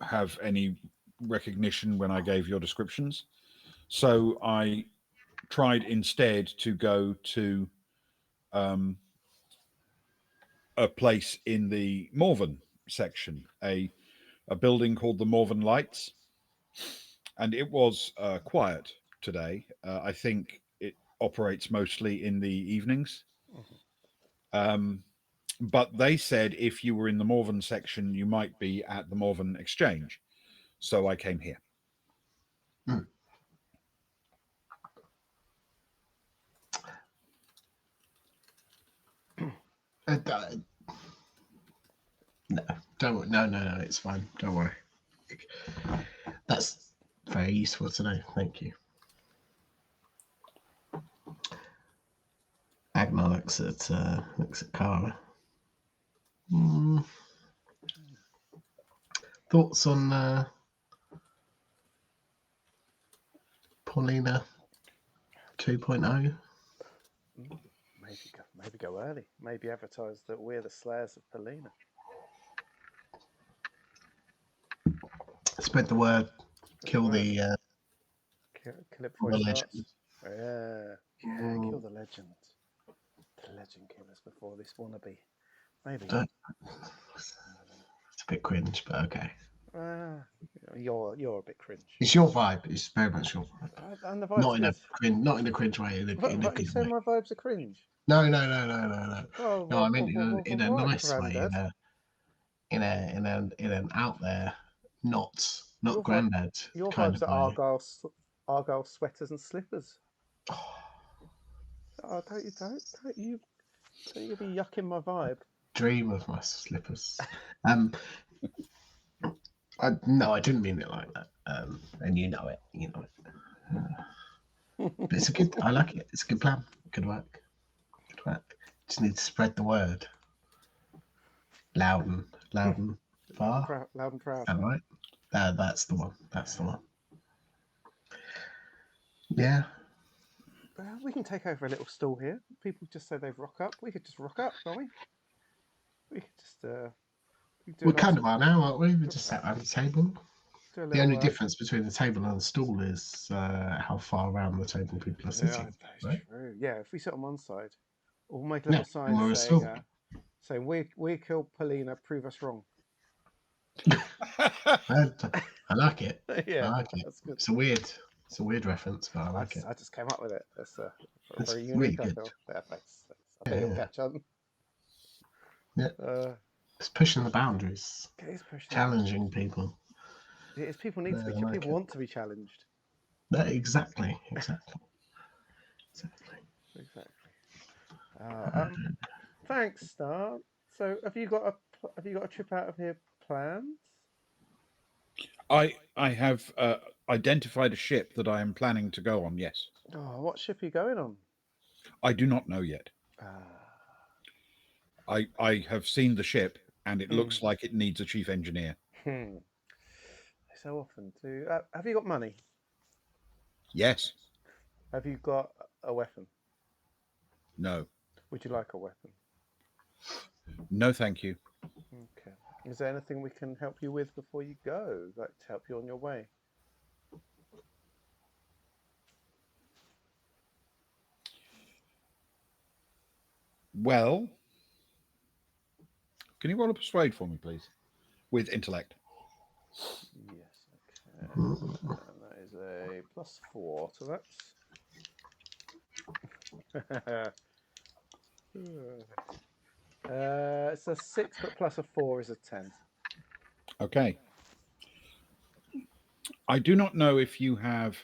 have any recognition when I gave your descriptions. So I tried instead to go to a place in the Morven section, a building called the Morven Lights. And it was quiet today. I think it operates mostly in the evenings. But they said if you were in the Morven section, you might be at the Morven Exchange. So I came here. No, it's fine. Don't worry. That's very useful to know. Thank you. Agnar looks at Kara. Thoughts on Paulina 2.0? Maybe go early. Maybe advertise that we're the slayers of Polina. Spread the word. Kill the kill it before it starts. legend. Yeah, kill the legend. The legend killers before this wannabe. Maybe. It's a bit cringe, but okay. You're a bit cringe. It's your vibe. It's very much your vibe. And the vibe's good. Not in a cringe way. In a What, you good say way. my vibes are cringe? No. Oh, No, I meant in a right, nice way. Grandad. In an out there, not Your vi- granddad your kind vibes of are way. Argyle sweaters and slippers. Oh, don't you be yucking my vibe. Dream of my slippers. No, I didn't mean it like that. And you know it. You know it. But it's a good. I like it. It's a good plan. Good work. Good work. Just need to spread the word. Loud and far. Loud and proud. All right. That's the one. That's the one. Yeah. We can take over a little stall here. People just say they've rock up. We could just rock up, can't we? We could just We kind of are now, aren't we? We just sat around the table. do a The little, only difference between the table and the stool is how far around the table people are sitting. That's Right? true. Yeah, if we sit on one side, we'll make a little Yeah, sign and we're a saying, stool. we killed Polina, prove us wrong. I like it. Yeah, I like it. that's good. It's a weird reference, but I like it. I just came up with it. That's It's very really unique, I good. feel. Yeah, thanks. I bet you'll catch on. Yeah. It's pushing the boundaries, It is pushing challenging people. It is. People need to be. Like People it. want to be challenged. Exactly. Thanks, Star. So, have you got a trip out of here planned? I have identified a ship that I am planning to go on. Yes. Oh, what ship are you going on? I do not know yet. I have seen the ship, and it looks like it needs a chief engineer. So often too. Have you got money? Yes. Have you got a weapon? No. Would you like a weapon? No, thank you. Okay. Is there anything we can help you with before you go? Like to help you on your way? Well, can you roll a persuade for me, please? With intellect. Yes. Okay. And that is a +4, so that's. It's a 6, but plus a 4 is a 10. Okay. I do not know if you have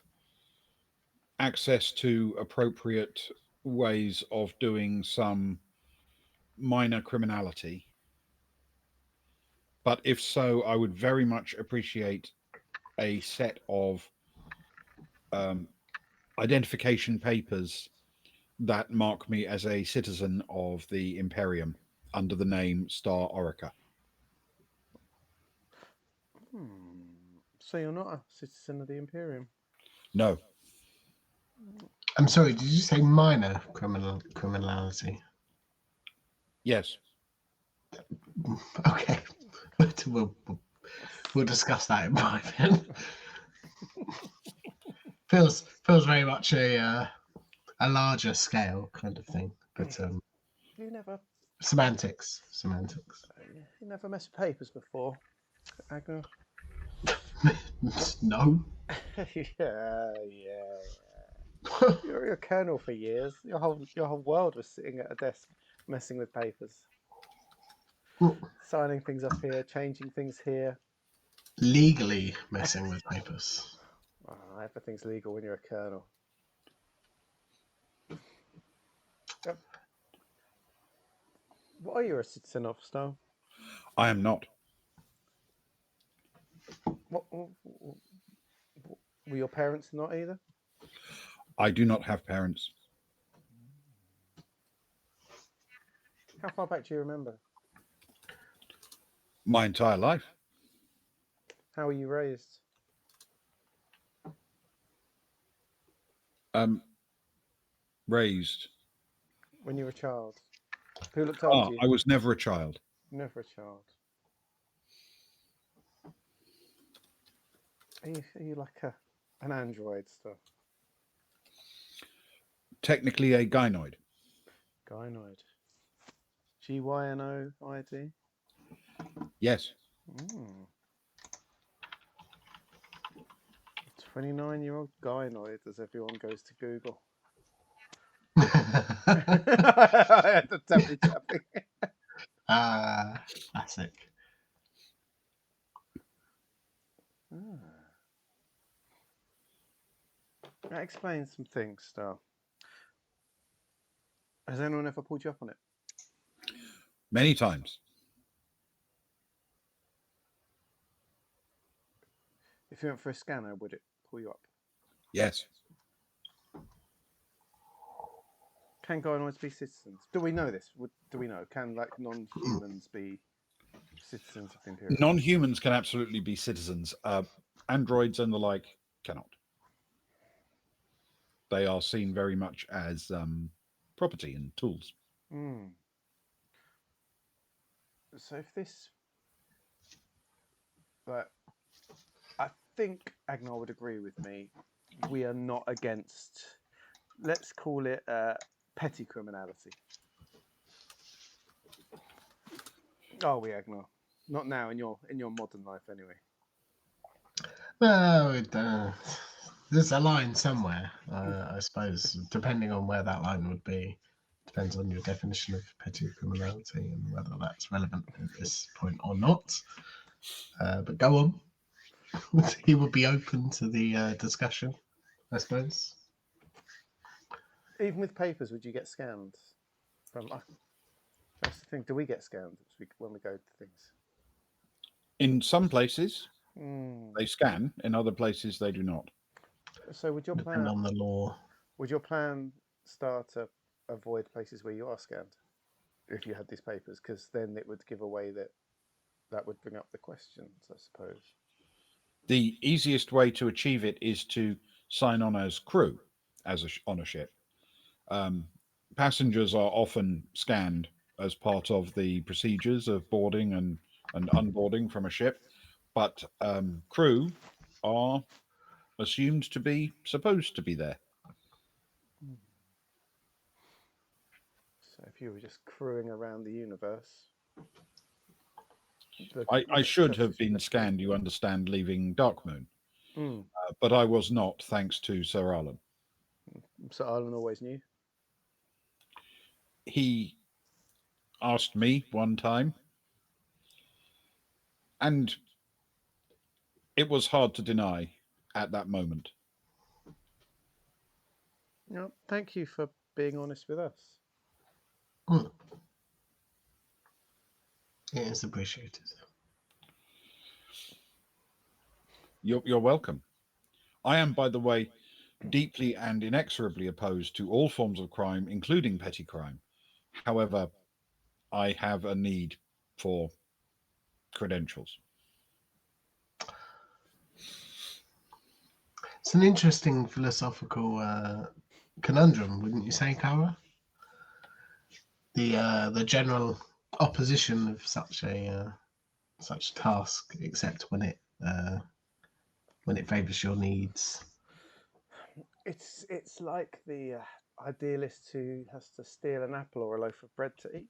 access to appropriate ways of doing some minor criminality. But if so, I would very much appreciate a set of identification papers that mark me as a citizen of the Imperium under the name Star Orica. So you're not a citizen of the Imperium? No. I'm sorry, did you say minor criminality? Yes. Okay. We'll discuss that in private. feels very much a larger scale kind of thing, but You never semantics. You never messed with papers before, Agner? No. yeah. You're a colonel for years. Your whole world was sitting at a desk messing with papers, signing things up here, changing things here. Legally messing with papers. Oh, everything's legal when you're a colonel. What are you a citizen of, Star? I am not. What were your parents not either? I do not have parents. How far back do you remember? My entire life. How were you raised? Raised. When you were a child? Who looked after you? I was never a child. Never a child. Are you like an android stuff? Technically a gynoid. Gynoid. GYNOID? Yes. 29-year-old gynoid, as everyone goes to Google. I had the tappy tapping. Classic. That explains some things, Star. Has anyone ever pulled you up on it? Many times. If you went for a scanner, would it pull you up? Yes. Can gynoids be citizens? Do we know this? Do we know? Can non-humans be citizens of the Imperium? Non-humans can absolutely be citizens. Androids and the like cannot. They are seen very much as property and tools. So if this, I think Agnar would agree with me. We are not against, let's call it petty criminality. Are we, Agnar? Not now in your modern life, anyway. No, there's a line somewhere, I suppose, depending on where that line would be. Depends on your definition of petty criminality and whether that's relevant at this point or not. But go on. He would be open to the discussion, I suppose. Even with papers, would you get scanned? That's the thing. Do we get scanned when we go to things? In some places, they scan. In other places, they do not. So would your plan Depend on the law? Would your plan start to avoid places where you are scanned if you had these papers? Because then it would give away that would bring up the questions, I suppose. The easiest way to achieve it is to sign on as crew on a ship. Passengers are often scanned as part of the procedures of boarding and unboarding from a ship, but crew are assumed to be supposed to be there. So if you were just crewing around the universe... I should have been scanned, you understand, leaving Darkmoon. But I was not, thanks to Sir Alan. Sir Alan always knew? He asked me one time, and it was hard to deny at that moment. No, thank you for being honest with us. It is appreciated. You're welcome. I am, by the way, deeply and inexorably opposed to all forms of crime, including petty crime. However, I have a need for credentials. It's an interesting philosophical conundrum, wouldn't you say, Kara? The general opposition of such a task, except when it favours your needs. It's like the idealist who has to steal an apple or a loaf of bread to eat.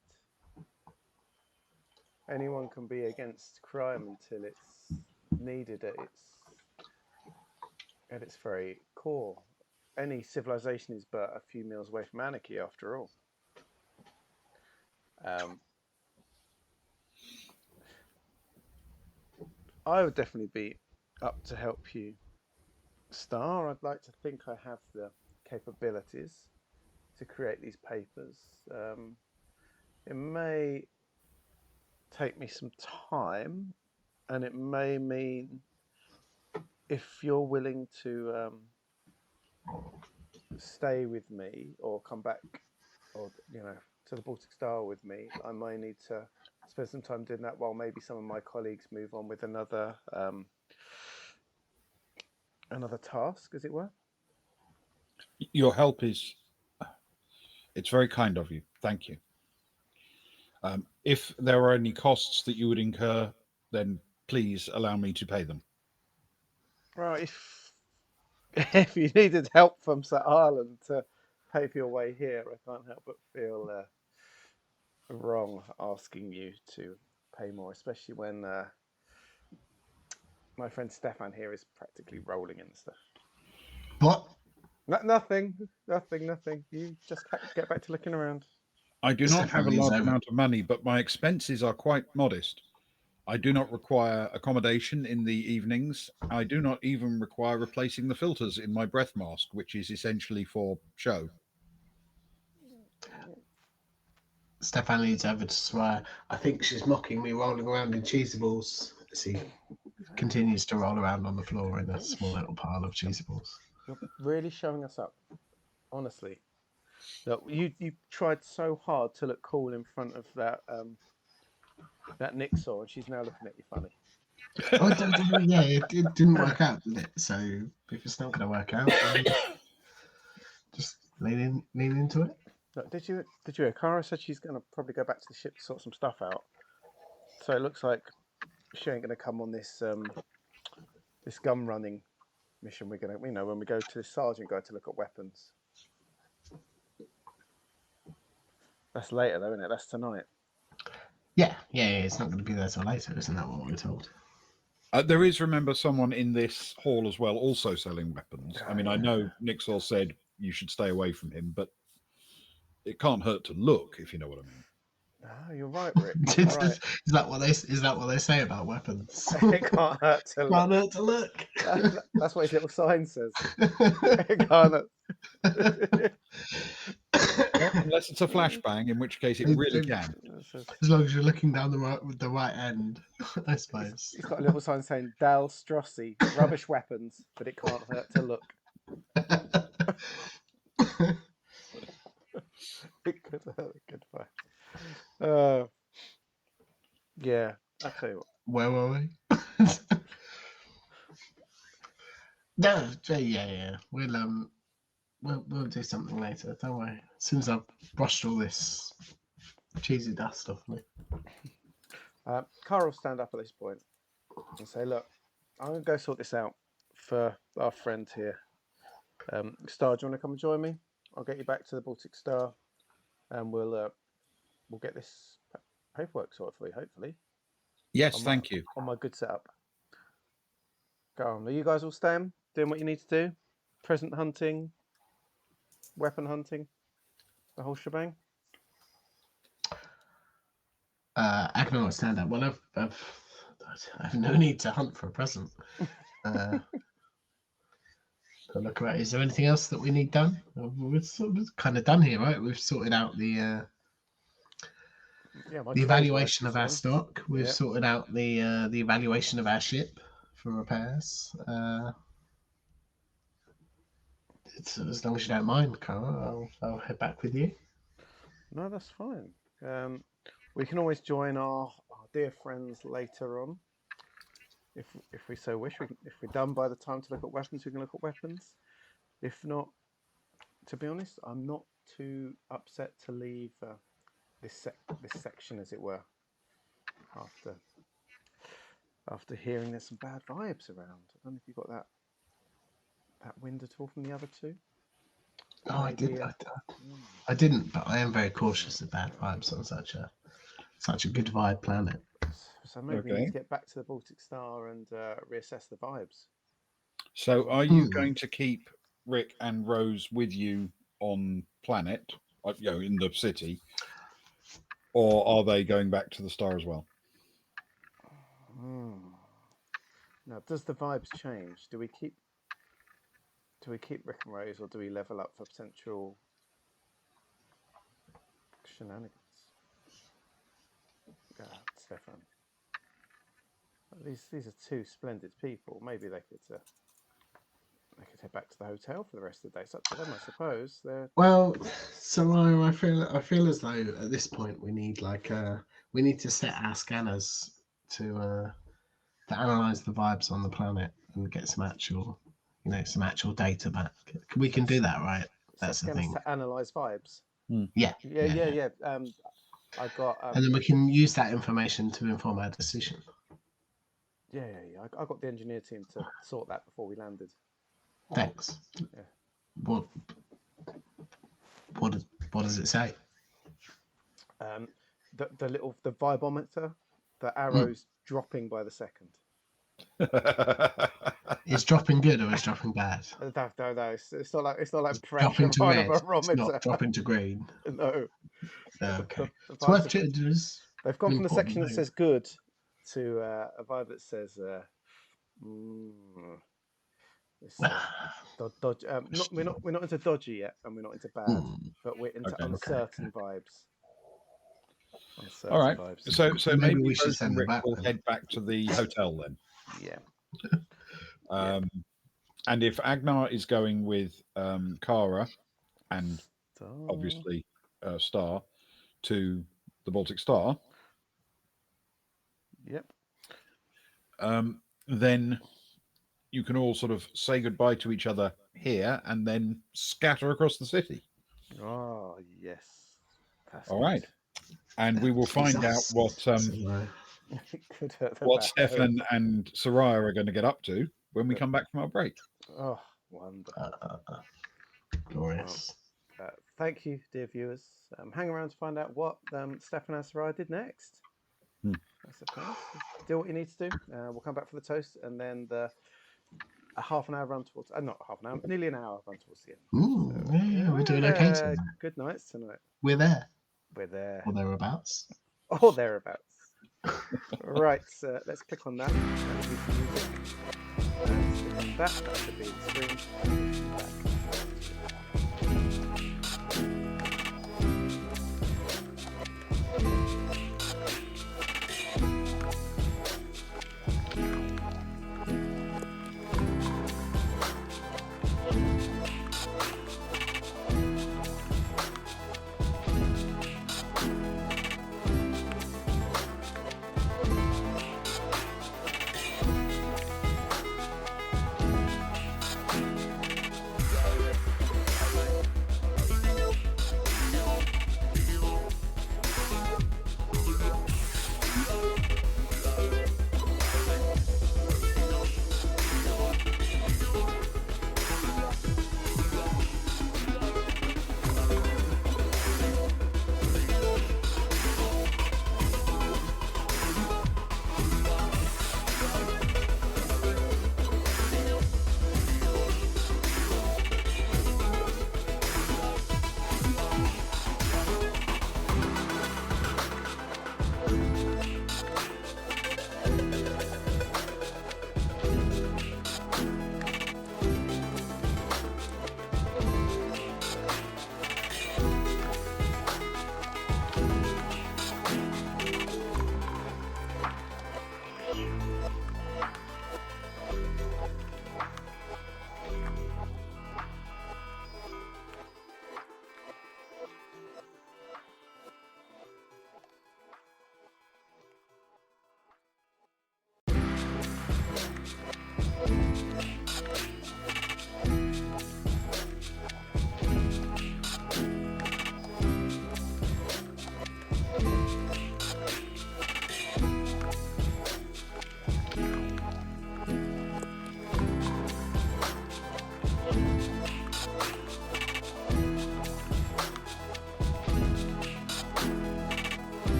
Anyone can be against crime until it's needed at its very core. Any civilization is but a few meals away from anarchy, after all. I would definitely be up to help you, Star. I'd like to think I have the capabilities to create these papers. It may take me some time, and it may mean, if you're willing to stay with me or come back, or to the Baltic Star with me, I may need to spend some time doing that while maybe some of my colleagues move on with another task, as it were. Your help it's very kind of you. Thank you. If there are any costs that you would incur, then please allow me to pay them. Right, if you needed help from Sir Ireland to pay for your way here, I can't help but feel wrong asking you to pay more, especially when my friend Stefan here is practically rolling in stuff. What? Nothing. You just get back to looking around. I do not have a Stefan leans large over. amount of money, but my expenses are quite modest. I do not require accommodation in the evenings. I do not even require replacing the filters in my breath mask, which is essentially for show. Stefan leans over to swear. I think she's mocking me rolling around in cheesy balls as he continues to roll around on the floor in a small little pile of cheesy balls. You're really showing us up, honestly. Look, you tried so hard to look cool in front of that Nixor, and she's now looking at you funny. Oh, yeah, it didn't work out, did it? So if it's not going to work out, then just lean into it. Look, did you hear? Cara said she's going to probably go back to the ship to sort some stuff out. So it looks like she ain't going to come on this this gun running mission. We're going to, when we go to the sergeant, go to look at weapons. That's later, though, isn't it? That's tonight. Yeah. It's not going to be there till later, isn't that what we're told? There is, remember, someone in this hall as well, also selling weapons. I mean, I know Nixor said you should stay away from him, but it can't hurt to look, if you know what I mean. Oh, you're right, Rick. You're right. Is that what they say about weapons? It can't hurt to look. Can't hurt to look. That's what his little sign says. It can't hurt. Unless it's a flashbang, in which case it really can. As long as you're looking down the right end, I suppose. He's got a little sign saying Dal Strossi, rubbish weapons, but it can't hurt to look. It could hurt. Goodbye. Yeah, I'll tell you what. Where were we? No, yeah. We'll do something later. Don't worry. As soon as I've brushed all this cheesy dust off me. Cara will stand up at this point and say, "Look, I'm going to go sort this out for our friend here. Star, do you want to come and join me? I'll get you back to the Baltic Star, and we'll get this paperwork sorted for you, hopefully." Yes, thank you. On my good setup. Go on. Are you guys all staying? Doing what you need to do? Present hunting, weapon hunting, the whole shebang? Agnew will stand up. Well, I've no need to hunt for a present. Look around. Is there anything else that we need done? We're sort of kind of done here, right? We've sorted out the evaluation of our stock. We've sorted out the evaluation of our ship for repairs. As long as you don't mind, Cara, I'll head back with you. No, that's fine. We can always join our dear friends later on, if we so wish. If we're done by the time to look at weapons, we can look at weapons. If not, to be honest, I'm not too upset to leave this section, as it were, after hearing there's some bad vibes around. I don't know if you got that wind at all from the other two. Oh, I did. I didn't, but I am very cautious of bad vibes on such a good vibe planet. So maybe we need to get back to the Baltic Star and reassess the vibes. So, are you going to keep Rick and Rose with you on planet, in the city, or are they going back to the star as well? Now, does the vibes change? Do we keep Rick and Rose, or do we level up for potential shenanigans? Stefan. These are two splendid people. Maybe they could head back to the hotel for the rest of the day. It's up to them, I suppose. Well, so I feel as though at this point we need to set our scanners to analyze the vibes on the planet and get some actual data back. We can do that, right? That's the thing. To analyze vibes. Yeah. I got. And then we can use that information to inform our decision. Yeah. I got the engineer team to sort that before we landed. Thanks. Yeah. What does it say? The Vibeometer, the arrows dropping by the second. Is dropping good or is dropping bad? No. It's not like pressure Dropping to on a red. It's barometer. not dropping to green. No. Okay. The So vibes they've gone from the section that says good to a vibe that says it's, dodge. We're not into dodgy yet, and we're not into bad, but we're into Okay. uncertain vibes. All right. Vibes. So Maybe maybe we should Rose send and them Rick back will then. head back to the hotel then. Yeah. And if Agnar is going with Kara and obviously Star to the Baltic Star, Yep. then you can all sort of say goodbye to each other here and then scatter across the city. Oh yes. That's All right. And we will find out what Stefan and Soraya are going to get up to when we come back from our break. Oh, wonderful. Glorious. Well, thank you, dear viewers. Hang around to find out what Stefan and Soraya did next. I suppose. Do what you need to do. We'll come back for the toast and then a half an hour run towards... not half an hour, nearly an hour run towards the end. Yeah, we're doing okay tonight. Good nights tonight. We're there. We're there. Or thereabouts. Or thereabouts. Right, let's click on that. And that should be the screen.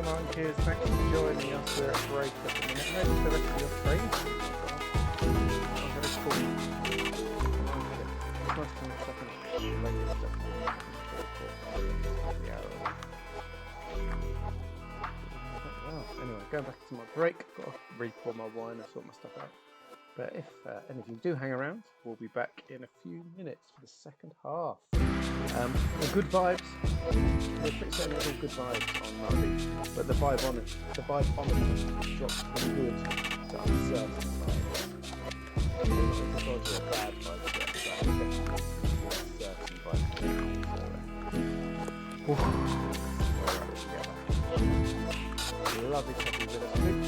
Monkeys, thanks for joining us. We're at break at the minute. How's the rest of your train? Oh, very cool. It's nice to have second regular stuff. Well, anyway, going back to my break. Got to re-pour my wine and sort my stuff out. But if any of you do hang around, we'll be back in a few minutes for the second half. The good vibes. We're pretty certain it's all good vibes on Nadi, but the vibeometer drops from good to uncertain vibes. It's a dodgy or bad vibe yet, so I think certain vibes. We're up together. Lovely to have you with us, Luke.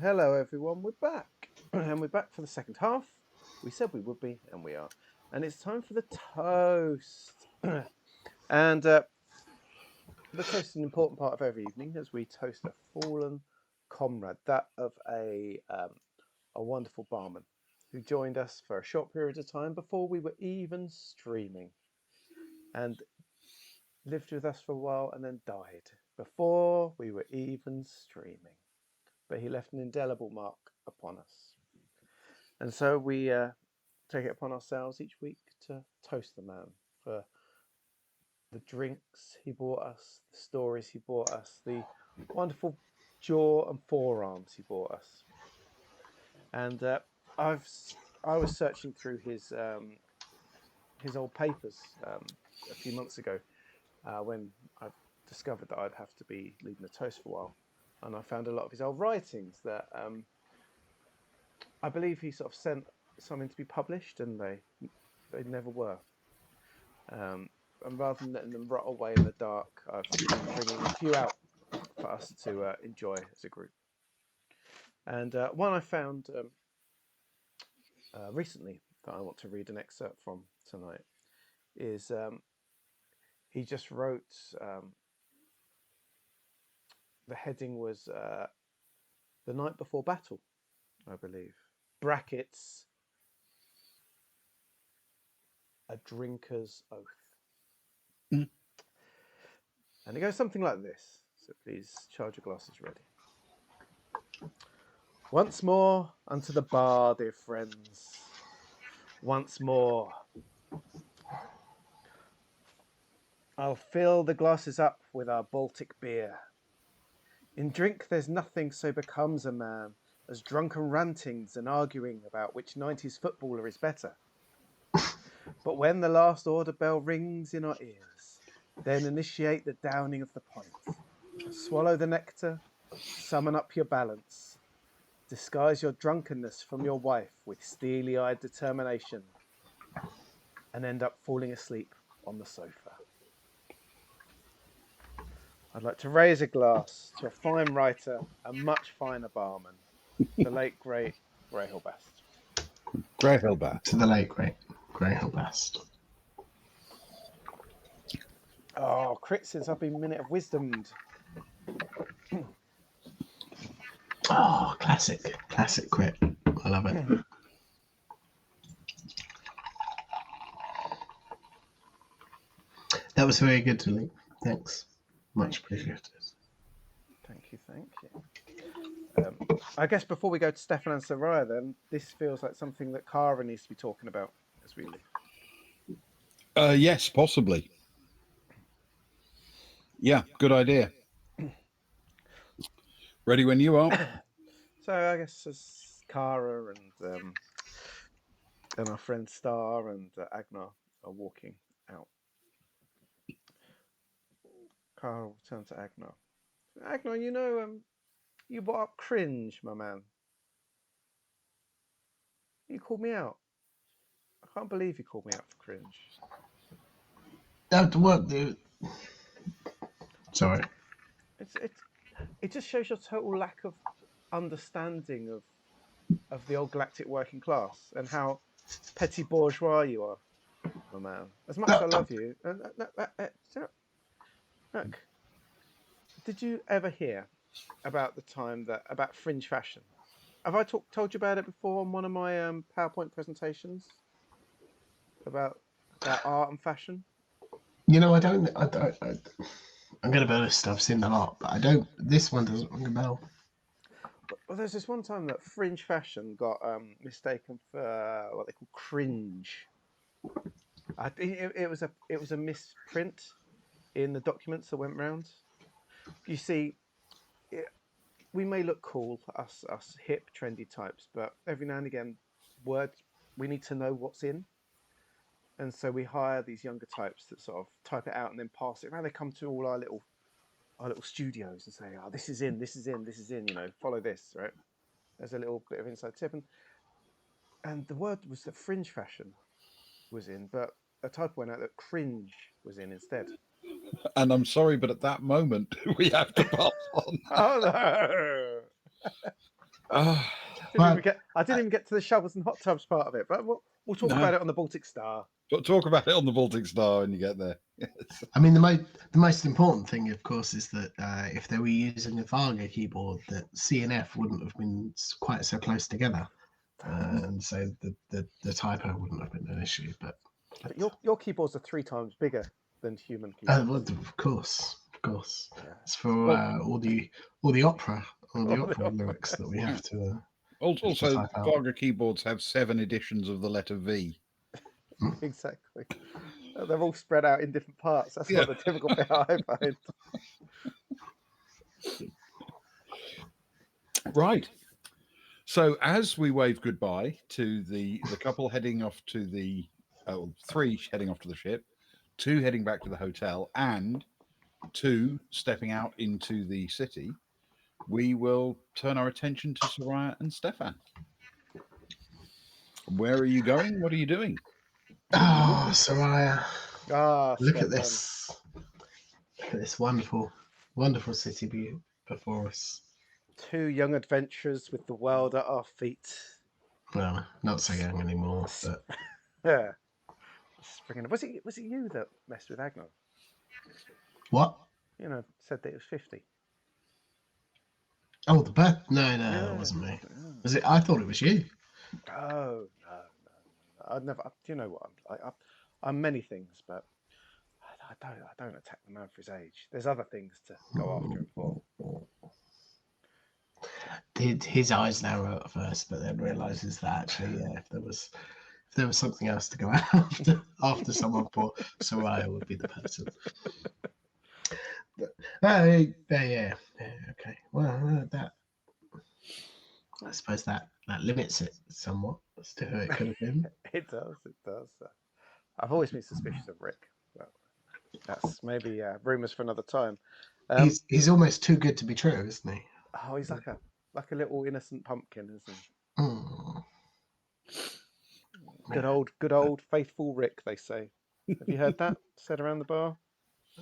Hello everyone, we're back. And we're back for the second half. We said we would be, and we are. And it's time for the toast. And the toast is an important part of every evening as we toast a fallen comrade, that of a wonderful barman who joined us for a short period of time before we were even streaming, and lived with us for a while and then died before we were even streaming. But he left an indelible mark upon us. And so we take it upon ourselves each week to toast the man for the drinks he brought us, the stories he brought us, the wonderful jaw and forearms he brought us. And I was searching through his old papers a few months ago when I discovered that I'd have to be leading the toast for a while, and I found a lot of his old writings that I believe he sort of sent something to be published, and they never were. And rather than letting them rot away in the dark, I've been bringing a few out for us to enjoy as a group. And one I found recently that I want to read an excerpt from tonight is he just wrote, the heading was The Night Before Battle, I believe. Brackets, a drinker's oath. Mm. And it goes something like this. So please charge your glasses ready. Once more unto the bar, dear friends. Once more. I'll fill the glasses up with our Baltic beer. In drink there's nothing so becomes a man as drunken rantings and arguing about which 90s footballer is better. But when the last order bell rings in our ears, then initiate the downing of the pint. Swallow the nectar, summon up your balance, disguise your drunkenness from your wife with steely-eyed determination, and end up falling asleep on the sofa. I'd like to raise a glass to a fine writer, a much finer barman, the late, great Ray Hilbast. Grey Hillbat. To the late, great Grey Hillbast. Oh, crit since I've been Minute of Wisdomed. Oh, classic crit. I love it. That was very good to me. Thanks. Much appreciated. Thank you. I guess before we go to Stefan and Soraya, then, this feels like something that Cara needs to be talking about as we leave. Yes, possibly. Yeah, good idea. Ready when you are. So I guess as Cara and our friend Star and Agnar are walking out, Cara will turn to Agnar. Agnar, you brought up cringe, my man. You called me out. I can't believe you called me out for cringe. That work, dude. Sorry. It just shows your total lack of understanding of the old galactic working class and how petty bourgeois you are, my man. As much as I love you, look, did you ever hear about the time about fringe fashion? Have I told you about it before on one of my PowerPoint presentations about art and fashion? You know, I don't. I'm gonna be honest. I've seen a lot, but I don't. This one doesn't ring a bell. Well, there's this one time that fringe fashion got mistaken for what they call cringe. I think it was a misprint in the documents that went round. You see, we may look cool, us hip, trendy types, but every now and again, we need to know what's in. And so we hire these younger types that sort of type it out and then pass it around. They come to all our little studios and say, "Oh, this is in. You know, follow this." Right? There's a little bit of inside tip, and the word was that fringe fashion was in, but a type went out that cringe was in instead. And I'm sorry, but at that moment, we have to pass on. Oh no! Uh, I didn't even get to the shovels and hot tubs part of it, but we'll talk No. about it on the Baltic Star. talk about it on the Baltic Star when you get there. Yes. I mean, the most important thing, of course, is that if they were using a Varga keyboard, that C and F wouldn't have been quite so close together, and so the typo wouldn't have been an issue. But your keyboards are 3 times bigger than human well, keyboards. of course. Yeah. It's for all the opera lyrics that we have to. Also, type out. Varga keyboards have 7 editions of the letter V. Exactly. They're all spread out in different parts. That's not the typical bit I find. Right. So as we wave goodbye to the couple heading off to the 3 heading off to the ship, 2 heading back to the hotel, and 2 stepping out into the city, we will turn our attention to Soraya and Stefan. Where are you going? What are you doing? Oh, Soraya. Look Stefan. at this. Look at this wonderful, wonderful city before us. 2 young adventurers with the world at our feet. Well, not so young anymore, but Yeah. Springing. Was it you that messed with Agnon? what? You know, said that it was 50. Oh, the birth? No, Yeah. it wasn't me. Was it? I thought it was you. No. I'd never. Do you know what I'm like? I'm many things, but I don't attack the man for his age. There's other things to go after him for. His eyes narrow at first, but then realizes that actually, if there was something else to go after someone for, Soraya would be the person. Yeah, okay. Well, that I suppose that limits it somewhat as to who it could have been. It does. I've always been suspicious of Rick. But that's maybe rumours for another time. He's almost too good to be true, isn't he? Oh, he's like a little innocent pumpkin, isn't he? Mm. Good old faithful Rick, they say. Have you heard that said around the bar?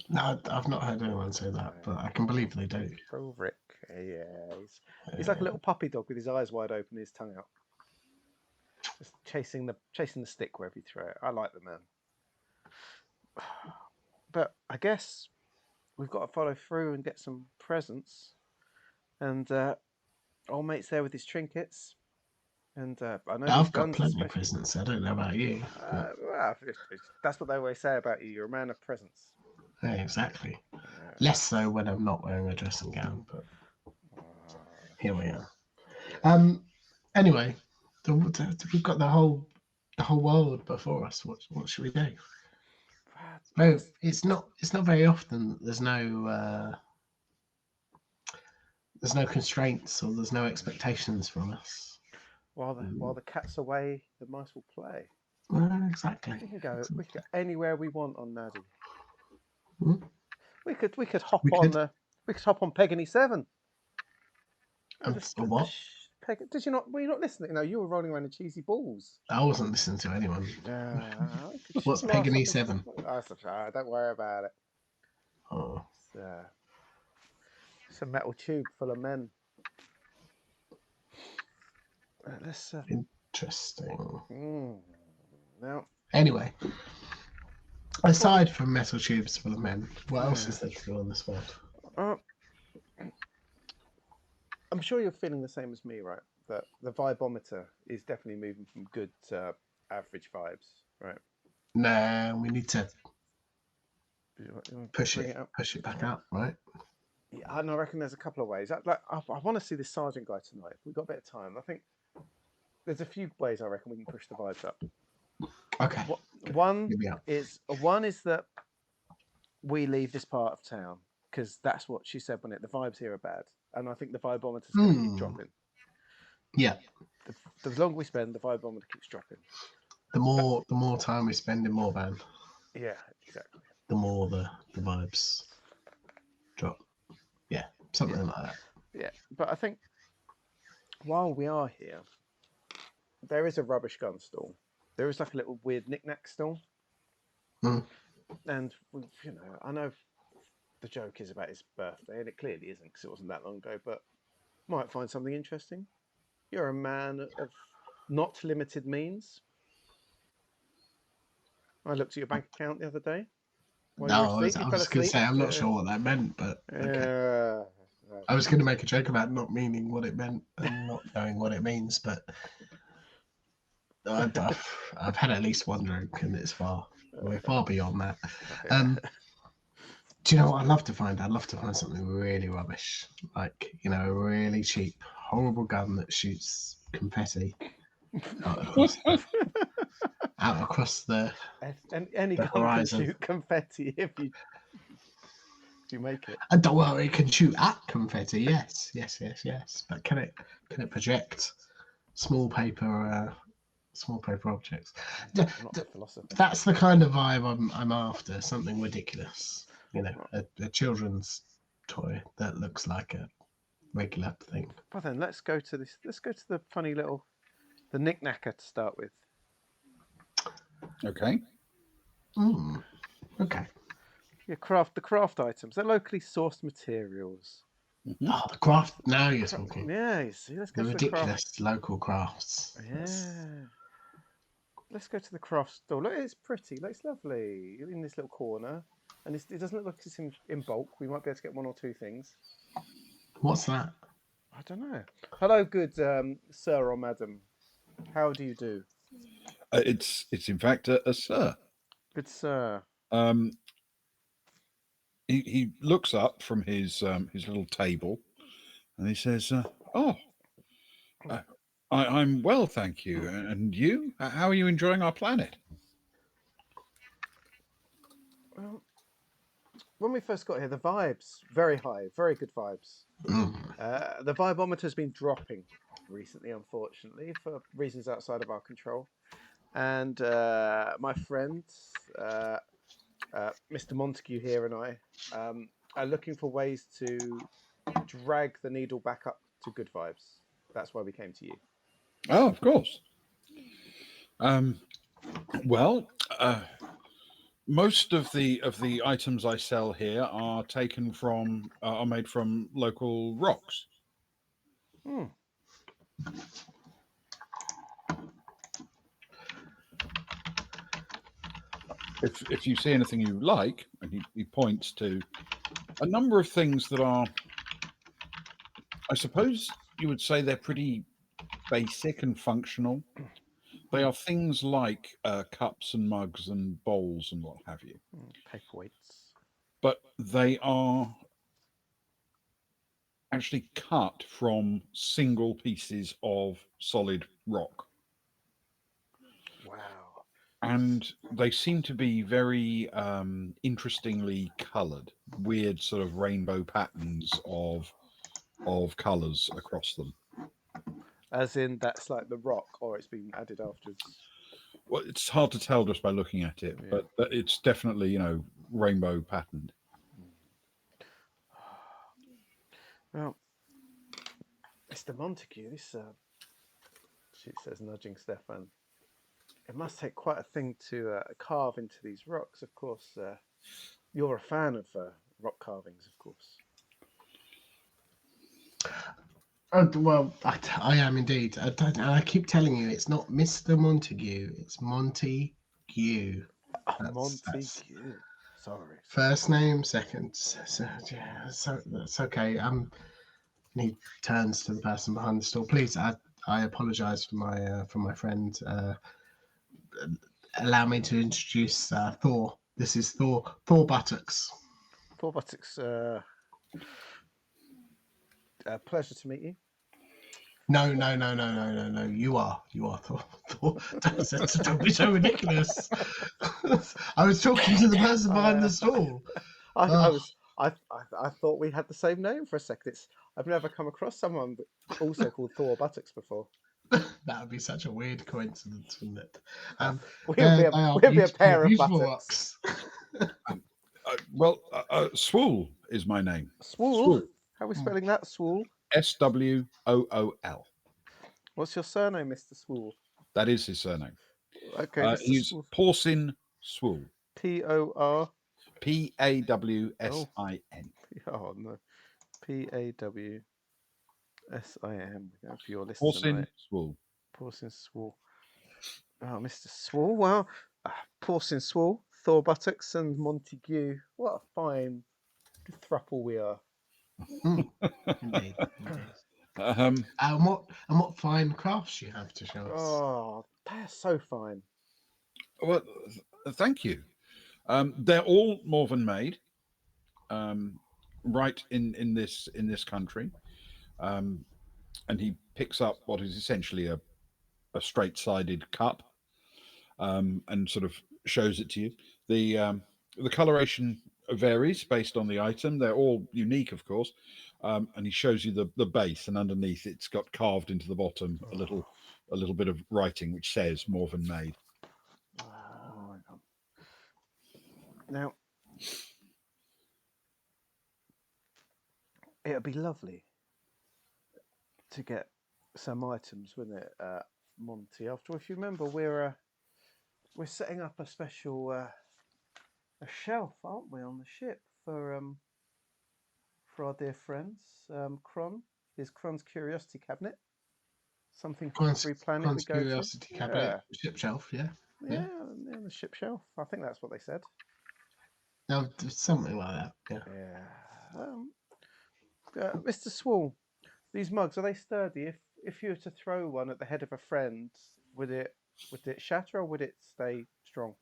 No, I've not heard anyone say that, but I can believe they do. Faithful Rick. Yeah, he's like a little puppy dog with his eyes wide open, his tongue out, just chasing the stick wherever you throw it. I like the man. But I guess we've got to follow through and get some presents. And old mate's there with his trinkets. And I know I've got guns plenty of presents. I don't know about you. Well, that's what they always say about you. You're a man of presents. Yeah, exactly. Less so when I'm not wearing a dressing gown, but here we are. Anyway, we've got the whole world before us. What should we do? No, it's not very often that there's no constraints or there's no expectations from us. While the cat's away, the mice will play. Well, exactly. We can go anywhere we want on Nadi. Hmm? We could hop on Pegany 7. What? Did you not? Were you not listening? No, you were rolling around in cheesy balls. I wasn't listening to anyone. What's Pegany 7? Don't worry about it. Oh. It's a metal tube full of men. Let's. Interesting. Now. Anyway, aside from metal tubes full of men, what else is there to do on this world? I'm sure you're feeling the same as me, right? That the Vibeometer is definitely moving from good to average vibes, right? No, we need to push it back up, right? Yeah, I reckon there's a couple of ways. I want to see this sergeant guy tonight. We've got a bit of time. I think there's a few ways I reckon we can push the vibes up. Okay. One is that we leave this part of town because that's what she said when the vibes here are bad, and I think the Vibeometer's going to keep dropping. Yeah. The longer we spend, the Vibeometer keeps dropping. The more time we spend in Moorband. Yeah, exactly. The more the vibes drop. Yeah, something like that. Yeah, but I think while we are here, there is a rubbish gun stall. There is like a little weird knick-knack stall. Mm. And, I know the joke is about his birthday, and it clearly isn't because it wasn't that long ago, but might find something interesting. You're a man of not limited means. I looked at your bank account the other day while you were No, asleep. I You fell was going to asleep. say I'm not sure what that meant, but okay. I was going to make a joke about not meaning what it meant and not knowing what it means, but I've had at least one drink, and we're far beyond that. Do you know what I'd love to find? I'd love to find something really rubbish, like a really cheap, horrible gun that shoots confetti out across the any gun can horizon. shoot confetti if you make it. And well, it can shoot at confetti. Yes. But can it project small paper objects? I'm not a philosopher. That's the kind of vibe I'm after. Something ridiculous. A children's toy that looks like a regular thing. Well then, let's go to this. Let's go to the funny little, the knick-knacker to start with. Okay. Okay. The craft items. They're locally sourced materials. Mm-hmm. Oh, the craft. Now you're talking. Yeah, you see. Let's go The to ridiculous the local crafts. Yeah. Let's go to the craft store. Look, it's pretty. Look, it's lovely. You're in this little corner, and it doesn't look like it's in bulk. We might be able to get one or two things. What's that? I don't know. Hello, good sir or madam. How do you do? It's in fact a sir. Good sir. He looks up from his little table, and he says, I'm well, thank you. And you? How are you enjoying our planet? Well, when we first got here, the vibes very high, very good vibes. The Vibeometer has been dropping recently, unfortunately, for reasons outside of our control. And my friend, Mr. Montague here, and I are looking for ways to drag the needle back up to good vibes. That's why we came to you. Oh, of course. Well, most of the items I sell here are made from local rocks. If you see anything you like, and he points to a number of things that are, I suppose you would say they're pretty basic and functional. They are things like cups and mugs and bowls and what have you. Paperweights. But they are actually cut from single pieces of solid rock. Wow. And they seem to be very interestingly coloured, weird sort of rainbow patterns of colours across them. As in, that's like the rock, or it's been added afterwards. Well, it's hard to tell just by looking at it, but it's definitely, rainbow patterned. Well, Mr. Montague, this she says, nudging Stefan. It must take quite a thing to carve into these rocks. Of course, you're a fan of rock carvings, of course. Oh, well, I am indeed. I keep telling you, it's not Mr. Montague, it's Montague. Montague. Sorry. First name, second. So that's okay. He turns to the person behind the store. Please, I apologise for my friend. Allow me to introduce Thor. This is Thor Buttocks. Thor Buttocks. Pleasure to meet you. No. You are Thor. Don't be so ridiculous. I was talking to the person behind the stall. I thought we had the same name for a second. I've never come across someone also called Thor Buttocks before. That would be such a weird coincidence, wouldn't it? We'll be a pair of buttocks. Swool is my name. Swool? How are we spelling that? Swool? SWOOL. What's your surname, Mr. Swool? That is his surname. Okay. He's Porsin Swool. POR. PAWSIN. Oh no. PAWSIN. SIM. We're going for your list Horse in tonight. Swool. Porcelain Swall. Oh, Mr. Swall. Well, Porcelain Swall, Thor Buttocks, and Montague. What a fine thruple we are. Indeed. Um, And what fine crafts you have to show us. Oh, they're so fine. well, thank you. They're all Morven made, right in this country, and he picks up what is essentially a straight-sided cup, and sort of shows it to you. The coloration varies based on the item. They're all unique, of course, and he shows you the base, and underneath it's got carved into the bottom a little bit of writing which says Morven made. Oh, hang on. Now, it'd be lovely to get some items, wouldn't it, Monty? After all, if you remember, we're setting up a special a shelf, aren't we, on the ship for our dear friends, Kron. His Kron's Curiosity Cabinet. Something for every planet we Kron's go Curiosity to. Cabinet, ship shelf, yeah. Yeah, the ship shelf. I think that's what they said. No, something like that. Yeah. Mr. Swall, these mugs, are they sturdy? If you were to throw one at the head of a friend, would it shatter or would it stay strong?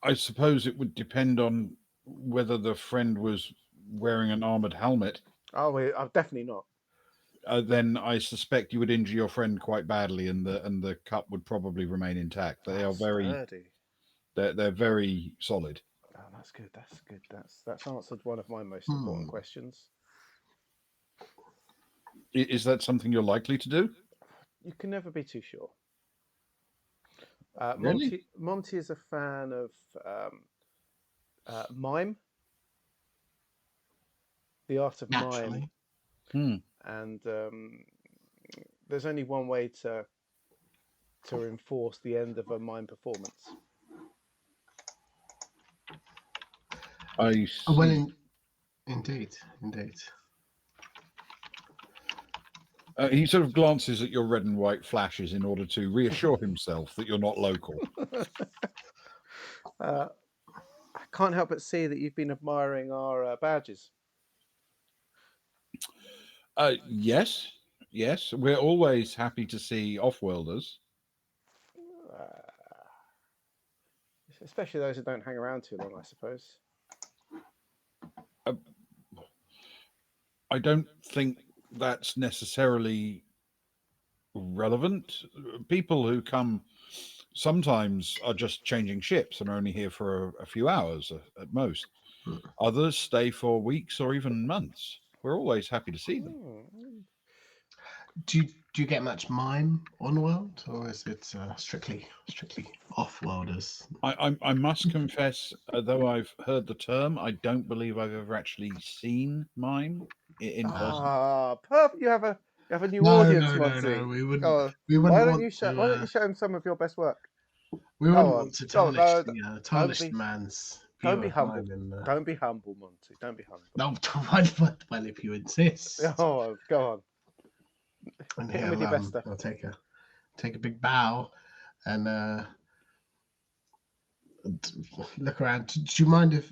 I suppose it would depend on whether the friend was wearing an armored helmet. Oh, definitely not. Then I suspect you would injure your friend quite badly, and the cup would probably remain intact. They are very sturdy. They're very solid. Oh, that's good. That's good. That's answered one of my most important questions. Is that something you're likely to do? You can never be too sure. Really? Monty is a fan of mime, the art of Naturally. mime, and there's only one way to enforce the end of a mime performance. I see. Well, indeed. He sort of glances at your red and white flashes in order to reassure himself that you're not local. I can't help but see that you've been admiring our badges. Yes. We're always happy to see off-worlders. Especially those who don't hang around too long, I suppose. I don't think that's necessarily relevant. People who come sometimes are just changing ships and are only here for a few hours at most. Others stay for weeks or even months. We're always happy to see them. Do you get much mime on world, or is it strictly off worlders? I must confess, though I've heard the term, I don't believe I've ever actually seen mime in person. Perfect. You have a new audience, Monty. No. We wouldn't. Oh, We wouldn't why don't want you to. why don't you show him some of your best work? We wouldn't want to tarnish Don't be- the man's. Don't be view of humble. mime Don't be humble, Monty. Don't be humble. No, well, if you insist. Oh, go on. And Hit him with your best stuff. I'll take a big bow and look around. Do you mind if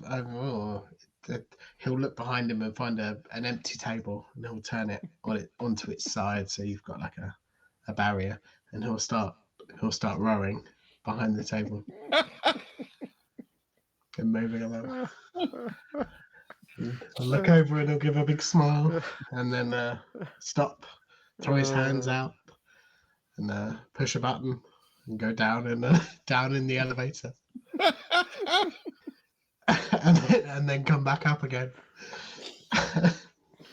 he'll look behind him and find an empty table, and he'll turn it onto its side, so you've got like a barrier, and he'll start rowing behind the table and moving along. He'll look over and he'll give a big smile, and then stop, throw his hands out, and push a button and go down in the elevator. and then come back up again.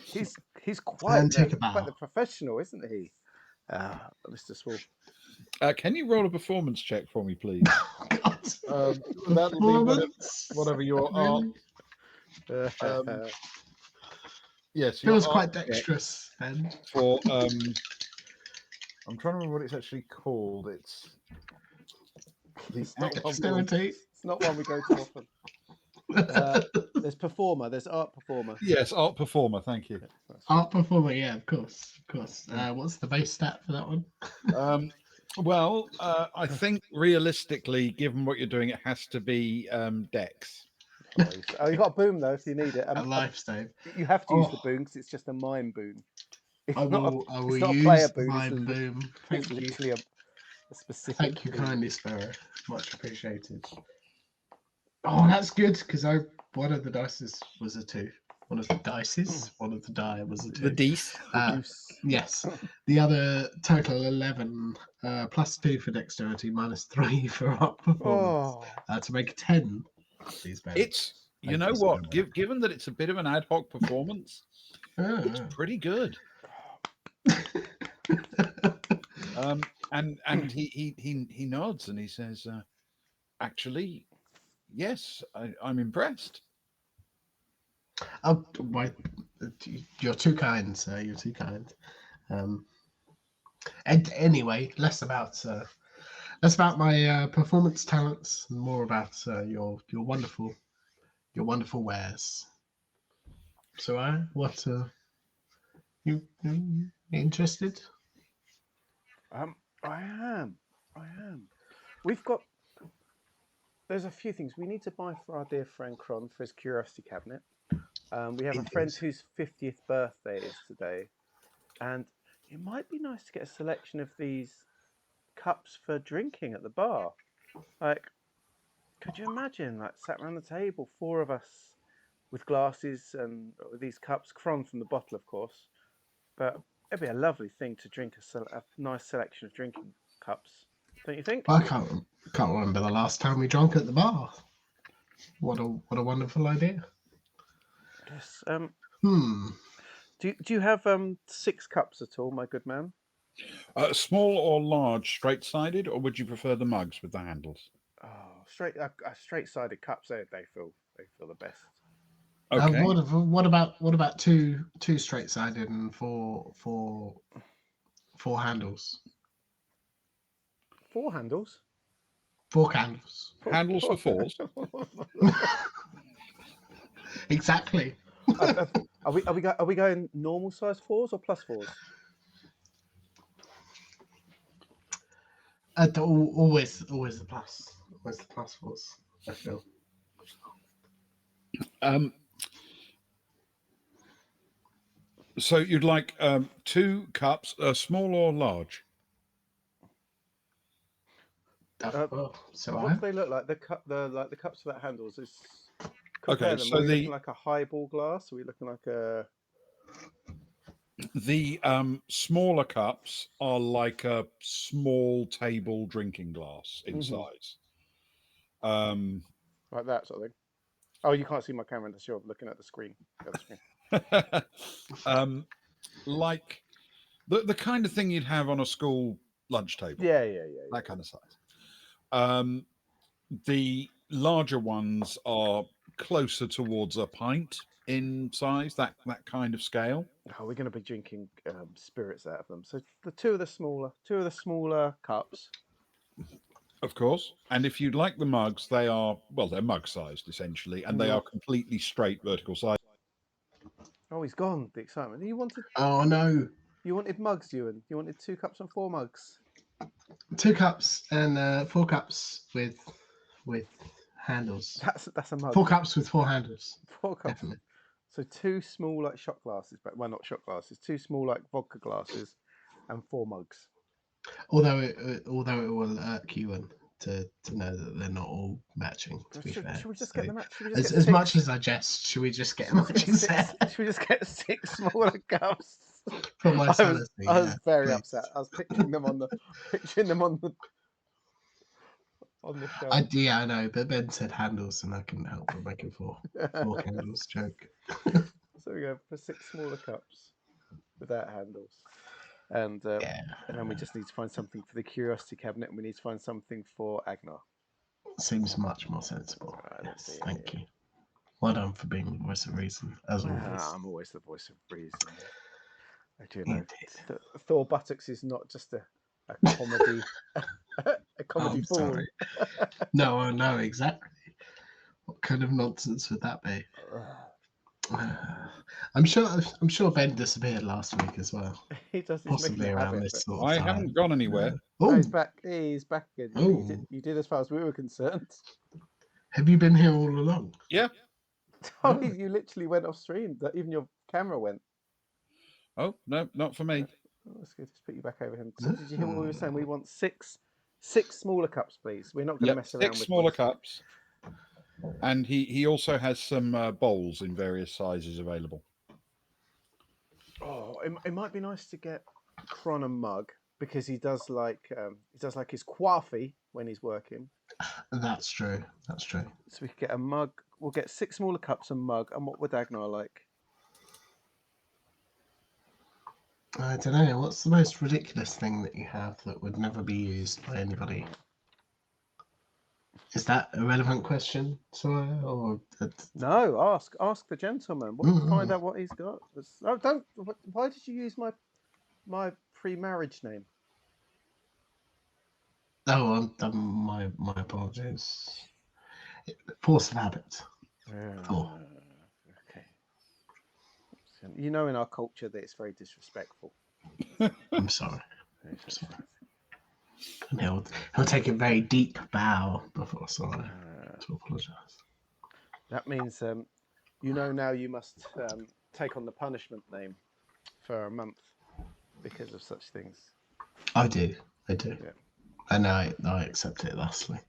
He's quite quite the professional, isn't he, Mr. Swall? Can you roll a performance check for me, please? God. That'll be whatever your art. Yes, Feels quite dexterous. And for I'm trying to remember what it's actually called. It's not one we go to often. There's performer. There's art performer. Yes, art performer. Thank you. Art performer, yeah, of course, of course. What's the base stat for that one? Well, I think realistically, given what you're doing, it has to be Dex. Oh, you got a boom though if you need it. A life save. You have to use Oh. the boom because it's just a mime boom. It's I not will it's not a use player boom. my It's boom. Thank you. literally a specific. Thank you boom. kindly, Sparrow. Much appreciated. Oh, that's good because one of the dices was a 2. One of the dices, one of the die was a 2. The Dees. Yes. The other total 11 plus 2 for dexterity, minus 3 for art performance to make 10. Please, Ben. It's you know what? Given that it's a bit of an ad hoc performance, it's pretty good. And he nods and he says, "Actually, yes, I'm impressed." Oh, why? You're too kind, sir. You're too kind. And anyway, less about my performance talents, and more about your wonderful wares. So, what? You interested? I am. We've got. There's a few things we need to buy for our dear friend Cron for his curiosity cabinet. We have a friend whose 50th birthday is today, and it might be nice to get a selection of these cups for drinking at the bar. Like, could you imagine, like, sat around the table, 4 of us with glasses and these cups, Cron from the bottle, of course. But it'd be a lovely thing to drink a nice selection of drinking cups, don't you think? I can't remember the last time we drank at the bar. What a wonderful idea. Yes. Do you have 6 cups at all, my good man? Small or large, straight-sided, or would you prefer the mugs with the handles? Oh, straight-sided cups. They feel the best. Okay. What about two straight-sided and four handles? 4 handles. 4 candles. Handles for 4s. Exactly. Are we going normal size 4s or plus 4s? Always the plus. Always the plus 4s, I feel. So you'd like 2 cups, small or large? What do they look like? The cups for that handles is. Compare them. So are we looking like a highball glass? Are we looking like a? The smaller cups are like a small table drinking glass in size. Like that sort of thing. Oh, you can't see my camera unless you're looking at the screen. Like the kind of thing you'd have on a school lunch table. Yeah. That kind of size. The larger ones are closer towards a pint in size, that kind of scale. Oh, we're going to be drinking spirits out of them. So the two of the smaller cups. Of course. And if you'd like the mugs, they're mug sized essentially, and they are completely straight vertical size. Oh, he's gone. The excitement. You wanted. Oh no. You wanted mugs, Ewan. You wanted 2 cups and 4 mugs. 2 cups and 4 cups with handles. That's a mug. 4 cups with 4 handles. 4 cups. Definitely. So 2 small like shot glasses, but not shot glasses. 2 small like vodka glasses, and 4 mugs. Although it will irk you to know that they're not all matching. To be fair, should we just get them? As much as I jest, should we just get matching set? Should we just get 6 smaller cups? For my sanity, I was very upset. I was picturing them on the show. I know, but Ben said handles, and I couldn't help but making 4 handles joke. So we go for 6 smaller cups without handles, and then we just need to find something for the curiosity cabinet, and we need to find something for Agnar. Seems much more sensible. Yes, thank you. Well done for being the voice of reason, as always. I'm always the voice of reason. I do know. Thor buttocks is not just a comedy. A comedy fool. No, exactly. What kind of nonsense would that be? I'm sure Ben disappeared last week as well. He does. He's making Possibly a around habit of this it. sort of I time. haven't gone anywhere. Oh, Oh, he's back. He's back again. Oh. You did as far as we were concerned. have you been here all along? Yeah. Oh, Oh. you literally went off stream. That even your camera went. Oh no, not for me. Oh, that's good. Just put you back over him. So did you hear what we were saying? We want six smaller cups, please. We're not going to Yep, mess around 6 with smaller ones. cups. And he also has some bowls in various sizes available. Oh, it might be nice to get Cron a mug because he does like his coffee when he's working. That's true. That's true. So we could get a mug. We'll get 6 smaller cups, a mug, and what would Agnar like? I don't know. What's the most ridiculous thing that you have that would never be used by anybody? Is that a relevant question, Sawyer? Or No, ask the gentleman. Find out what he's got. Oh, don't. Why did you use my pre-marriage name? oh, my apologies. Force of habit. Oh. Okay. You know, in our culture, that it's very disrespectful. I'm sorry. And he'll take a very deep bow before Sawyer to apologise. That means you know now you must take on the punishment name for a month because of such things. I do. Yeah. And I accept it thusly.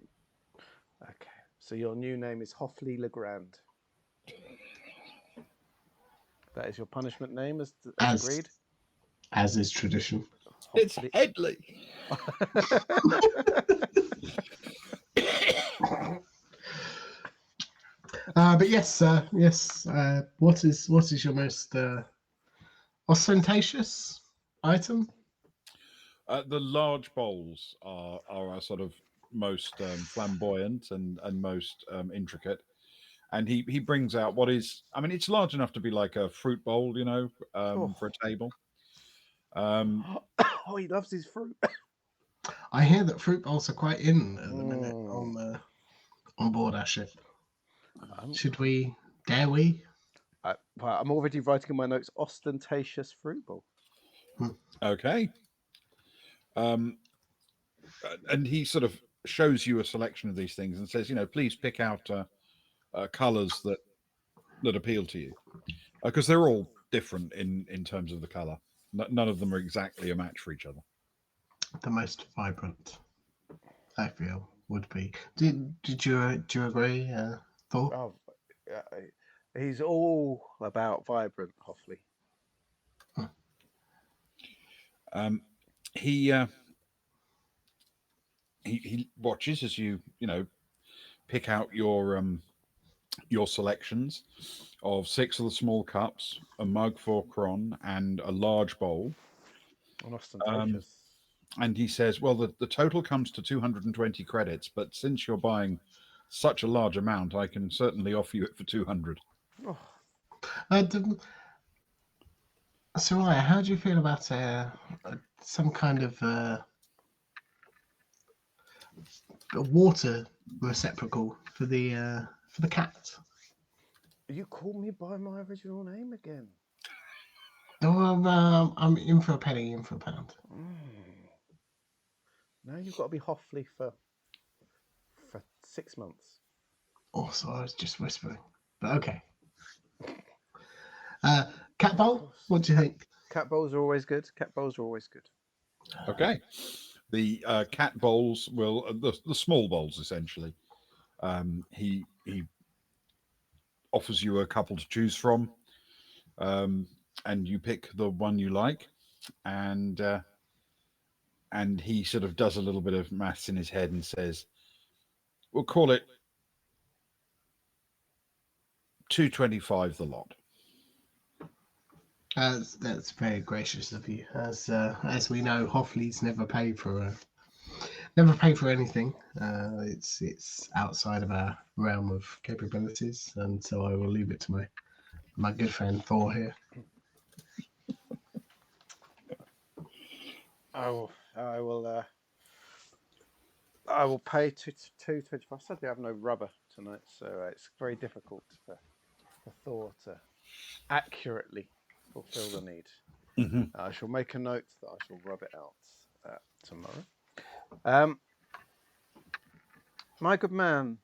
Okay. So your new name is Hoffley Legrand. That is your punishment name, as agreed. As is tradition. It's Headley. But yes, what is your most ostentatious item? The large bowls are our sort of most flamboyant and most intricate. And he brings out what is, I mean, it's large enough to be like a fruit bowl, you know, for a table. Oh, he loves his fruit. I hear that fruit bowls are quite in at the minute on board our ship. Dare we? I'm already writing in my notes, ostentatious fruit bowl. Okay. And he sort of shows you a selection of these things and says, you know, please pick out colors that appeal to you, because they're all different in terms of the color. None of them are exactly a match for each other. The most vibrant, I feel, would be. Do you agree, Thor? Oh, he's all about vibrant, Hoffley. He watches as you pick out your selections of 6 of the small cups, a mug for Cron, and a large bowl. And ostentatious. And he says, well, the total comes to 220 credits, but since you're buying such a large amount, I can certainly offer you it for 200. Oh. So, how do you feel about some kind of a water receptacle for the cat? You called me by my original name again. No, I'm in for a penny, in for a pound. Now you've got to be Hoffley for 6 months. Oh, so I was just whispering. But okay. Cat bowl? What do you think? Cat bowls are always good. Okay. The cat bowls will, the small bowls essentially. He offers you a couple to choose from, and you pick the one you like, and he sort of does a little bit of maths in his head and says, we'll call it 225 the lot. That's very gracious of you. As we know, Hoffleys never pay for anything. It's outside of our realm of capabilities, and so I will leave it to my good friend Thor here. I will pay 225. Sadly, I have no rubber tonight, so it's very difficult for Thor to accurately fulfill the need. I shall make a note that I shall rub it out tomorrow. My good man,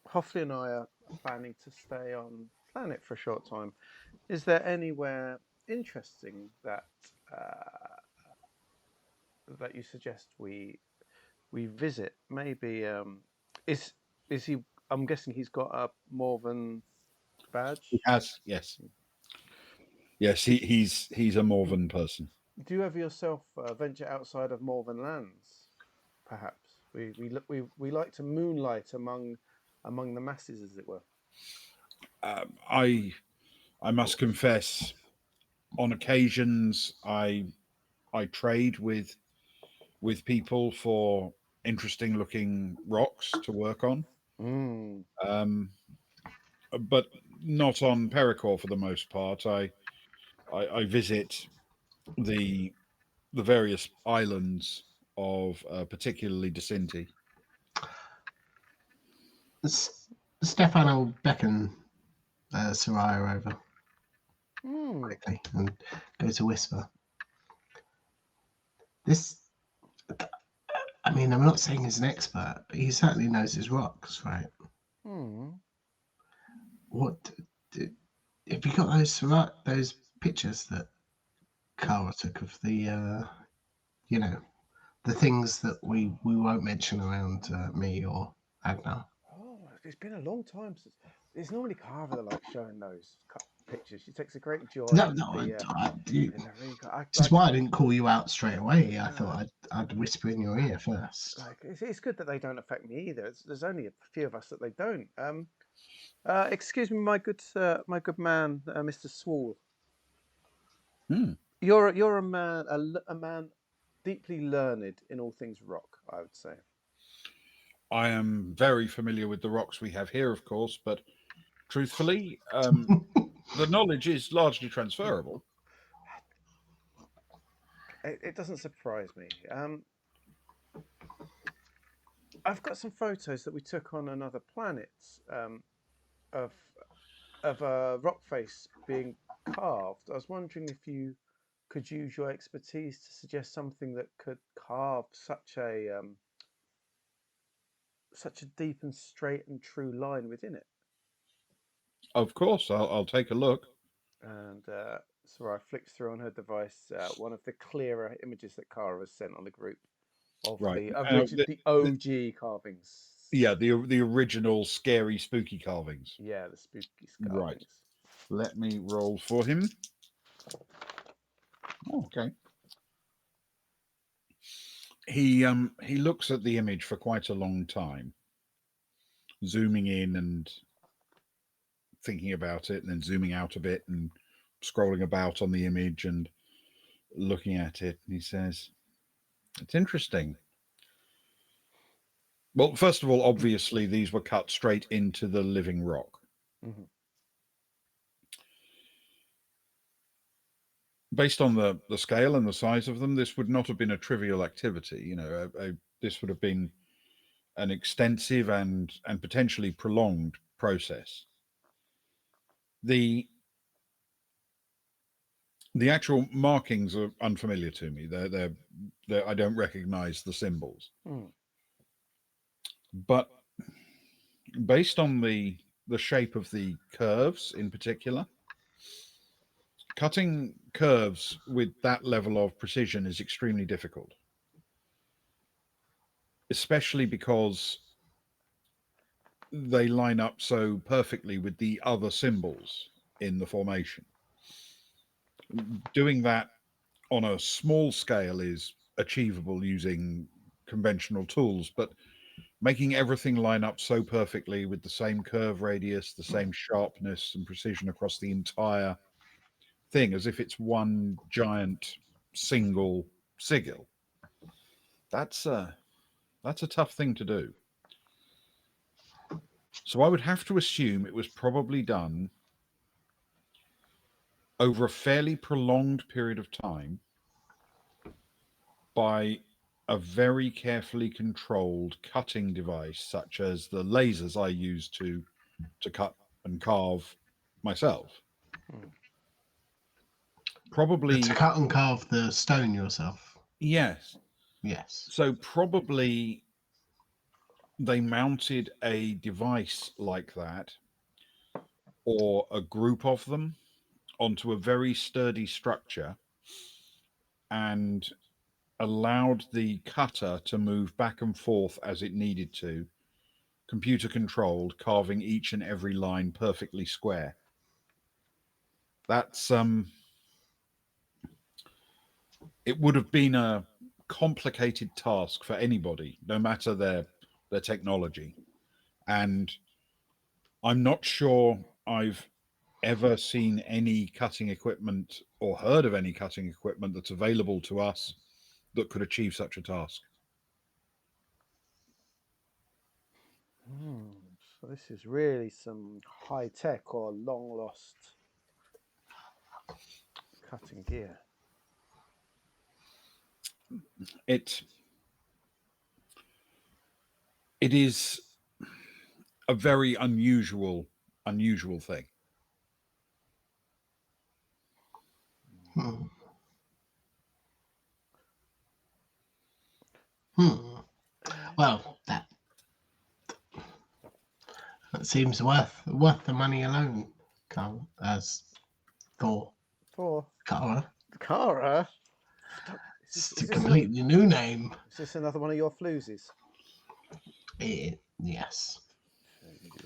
Hoffley and I are planning to stay on planet for a short time. Is there anywhere interesting that that you suggest we visit? Maybe is he? I'm guessing he's got a Morven badge. He has, yes. Yes, he's a Morven person. Do you ever yourself venture outside of Morven lands? Perhaps we like to moonlight among the masses, as it were. I must confess, on occasions I trade with people for interesting looking rocks to work on, but not on Pericor for the most part. I visit the various islands of particularly Dicinti. Stefan will beckon Soraya over quickly and go to whisper. This, I mean, I'm not saying he's an expert, but he certainly knows his rocks, right? What have you got those pictures that Cara took of the the things that we won't mention around me or Agnar? Oh, it's been a long time since. It's normally Carver that likes showing those pictures. She takes a great joy. This is why I didn't call you out straight away. I thought I'd whisper in your ear first. Like it's good that they don't affect me either. There's only a few of us that they don't. Excuse me, my good man, Mr. Swall. You're a man deeply learned in all things rock, I would say. I am very familiar with the rocks we have here, of course, but truthfully, the knowledge is largely transferable. It doesn't surprise me. I've got some photos that we took on another planet of a rock face being carved. I was wondering if you could use your expertise to suggest something that could carve such a deep and straight and true line within it. Of course, I'll take a look. And Sarai flicks through on her device one of the clearer images that Cara has sent on the group of the OG carvings. Yeah, the original scary, spooky carvings. Yeah, the spooky carvings. Right. Let me roll for him. Okay. He looks at the image for quite a long time, zooming in and thinking about it, and then zooming out a bit and scrolling about on the image and looking at it. And he says, "It's interesting. Well, first of all, obviously, these were cut straight into the living rock. Based on the scale and the size of them, this would not have been a trivial activity. This would have been an extensive and potentially prolonged process. The actual markings are unfamiliar to me. I don't recognize the symbols. But based on the shape of the curves in particular, cutting curves with that level of precision is extremely difficult, especially because they line up so perfectly with the other symbols in the formation. Doing that on a small scale is achievable using conventional tools, but making everything line up so perfectly with the same curve radius, the same sharpness and precision across the entire thing, as if it's one giant single sigil, that's a tough thing to do. So I would have to assume it was probably done over a fairly prolonged period of time by a very carefully controlled cutting device, such as the lasers I use to cut and carve myself. Hmm. To Probably, cut and carve the stone yourself. yes. Yes. So probably they mounted a device like that, or a group of them, onto a very sturdy structure and allowed the cutter to move back and forth as it needed to, computer controlled, carving each and every line perfectly square. That's it would have been a complicated task for anybody, no matter their technology. And I'm not sure I've ever seen any cutting equipment or heard of any cutting equipment that's available to us that could achieve such a task. Hmm. So this is really some high tech or long lost cutting gear. It it is a very unusual thing. Hmm. Hmm. Well, that seems worth the money alone, Carl, as Thor. For Kara. Kara. It's a completely new name. Is this another one of your floozies? Yes,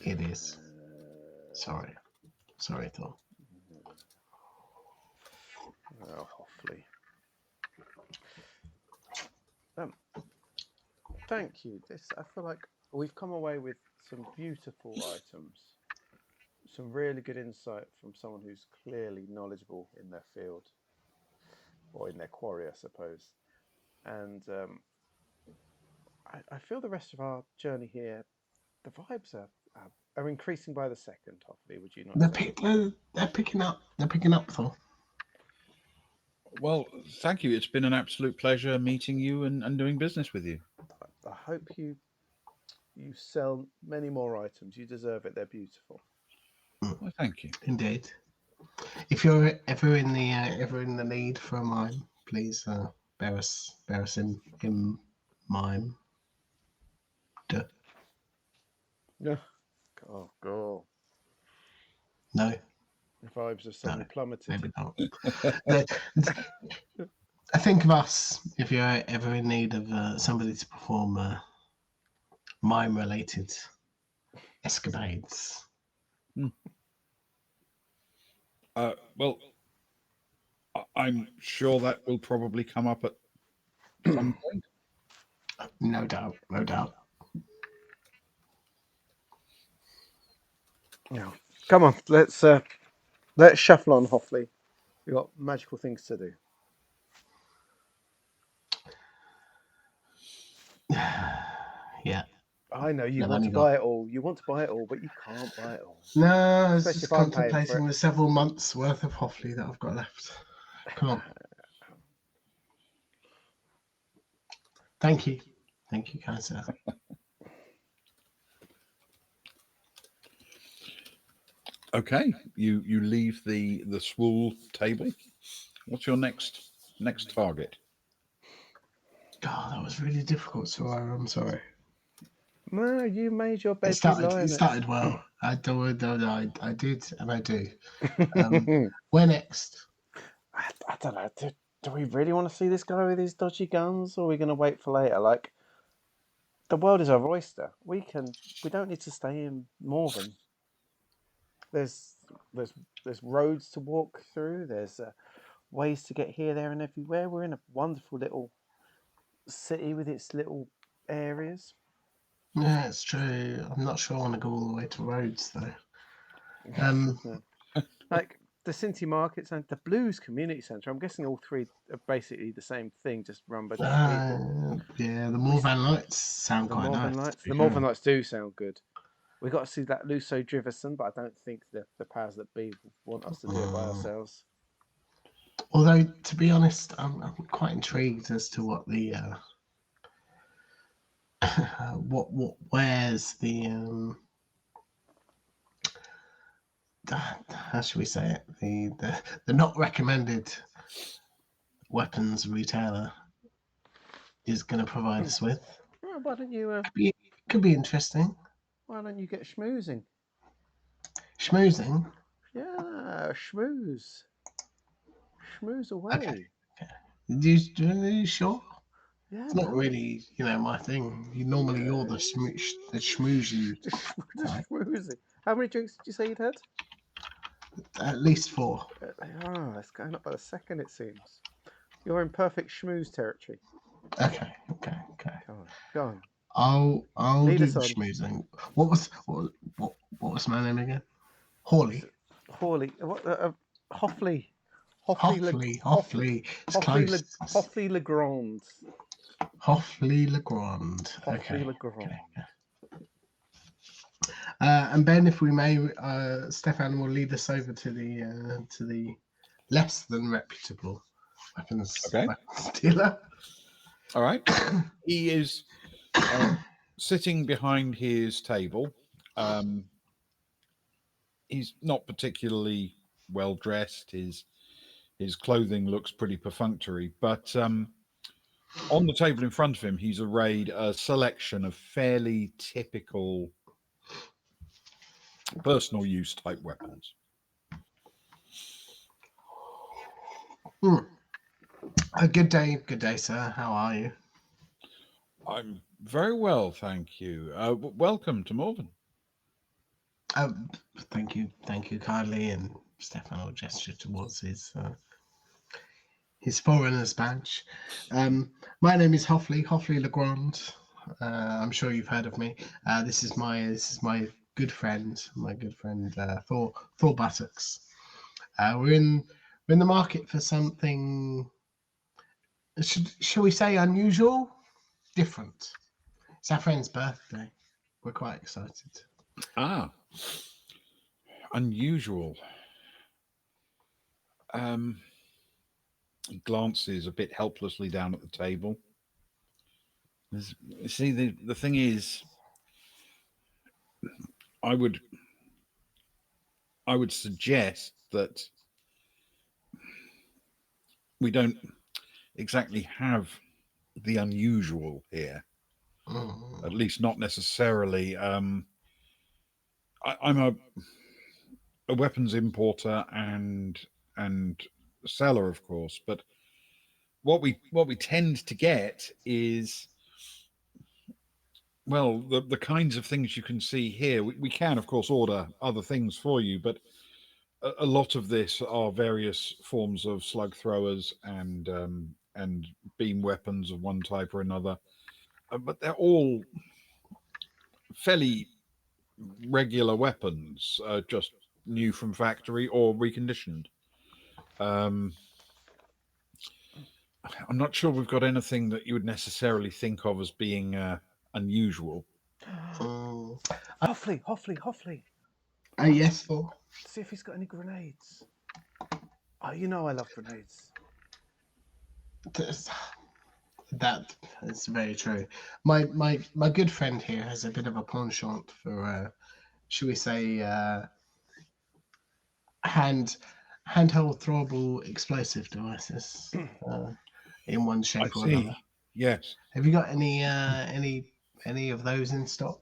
it is. Sorry, Thor. Oh, Hoffley. Thank you. I feel like we've come away with some beautiful items, some really good insight from someone who's clearly knowledgeable in their field or in their quarry, I suppose. And I feel the rest of our journey here, the vibes are increasing by the second. Hoffley, would you not say? They're picking up. They're picking up, Thor. Well, thank you. It's been an absolute pleasure meeting you and doing business with you. I hope you sell many more items. You deserve it. They're beautiful. Well, thank you. Indeed. If you're ever in the need for a mime, please bear us in mime. Duh. Yeah. Oh, God. No, The vibes have suddenly plummeted. maybe not. I think of us if you're ever in need of somebody to perform mime-related escapades. Well, I'm sure that will probably come up at some point. No doubt, no doubt. Yeah. Come on, let's shuffle on, Hoffley. We've got magical things to do. Yeah. I know you They've want to only buy got- it all. You want to buy it all, but you can't buy it all. No, I was Especially just if I'm paying for contemplating it. the several months worth of Hoffley that I've got left. Come on. Thank you, kind sir. Okay, you leave the swool table. What's your next target? God, that was really difficult, so I'm sorry. No, you made your It bed. started. Well. I did, and I do. Where next? I don't know. Do we really want to see this guy with his dodgy guns, or are we going to wait for later? Like, the world is our oyster. We don't need to stay in Morven. There's there's roads to walk through. There's ways to get here, there, and everywhere. We're in a wonderful little city with its little areas. Yeah, it's true. I'm not sure I want to go all the way to Rhodes though. Like the Cincy Markets and the Blues Community Centre. I'm guessing all three are basically the same thing, just run by different people. Yeah, the Morvan Lights sound The quite Morven nice. Lights. The Morven Lights do sound good. We got to see that Luso Driverson, but I don't think the powers that be want us to do it by ourselves. Although, to be honest, I'm quite intrigued as to what the where's the how should we say it? The not recommended weapons retailer is going to provide us with. Well, why don't you Could be interesting. get schmoozing? Schmoozing. Yeah, schmooze away. Okay. Are you sure? Yeah, It's not man. really, my thing. Normally you're the schmoozy Just type. schmoozing. How many drinks did you say you'd had? At least 4. Oh, it's going up by the second, it seems. You're in perfect schmooze territory. Okay. Go on. I'll Lead do us the on. schmoozing. What was my name again? Hawley. Hawley. What? Hoffley. Hoffley. It's close. Hoffley Legrand. Hoffley Legrand. Hoffley Okay. Legrand. And Ben, if we may, Stefan will lead us over to the less than reputable weapons dealer. All right. He is sitting behind his table. He's not particularly well dressed. His clothing looks pretty perfunctory, but on the table in front of him, he's arrayed a selection of fairly typical personal use type weapons. Good day, sir. How are you? I'm very well, thank you. Welcome to Malvern. Thank you kindly. And Stefan will gesture towards his foreigner's badge. My name is Hoffley Legrand. I'm sure you've heard of me. This is my good friend, Thor Buttocks. We're in the market for something. Shall we say unusual, different? It's our friend's birthday. We're quite excited. Unusual. He glances a bit helplessly down at the table. See, the thing is, I would suggest that we don't exactly have the unusual here. At least not necessarily. I'm a weapons importer and seller, of course, but what we tend to get is, well, the kinds of things you can see here. We can, of course, order other things for you, but a lot of this are various forms of slug throwers and beam weapons of one type or another. But they're all fairly regular weapons, just new from factory or reconditioned. I'm not sure we've got anything that you would necessarily think of as being unusual. Hoffley. Yes, Thor. See if he's got any grenades. Oh, you know I love grenades. That is very true. My good friend here has a bit of a penchant for, should we say, handheld throwable explosive devices in one shape or another. Yes. Have you got any of those in stock?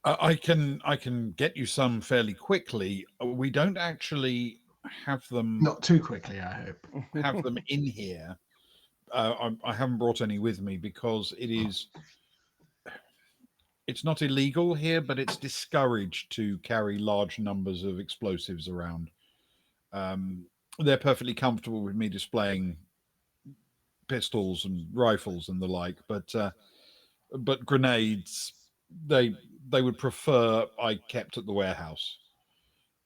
I can get you some fairly quickly. We don't actually have them. Not too quickly, I hope. Have them in here. I haven't brought any with me because it's not illegal here, but it's discouraged to carry large numbers of explosives around. They're perfectly comfortable with me displaying pistols and rifles and the like, but grenades they would prefer I kept at the warehouse.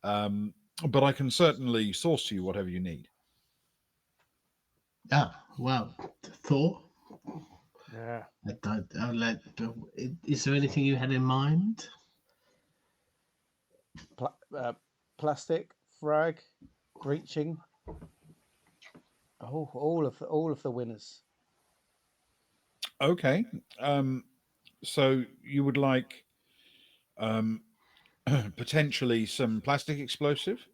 But I can certainly source you whatever you need. Well, Thor. Yeah. Is there anything you had in mind? Plastic, frag, breaching. Oh, all of the winners. Okay. So you would like um, potentially some plastic explosive?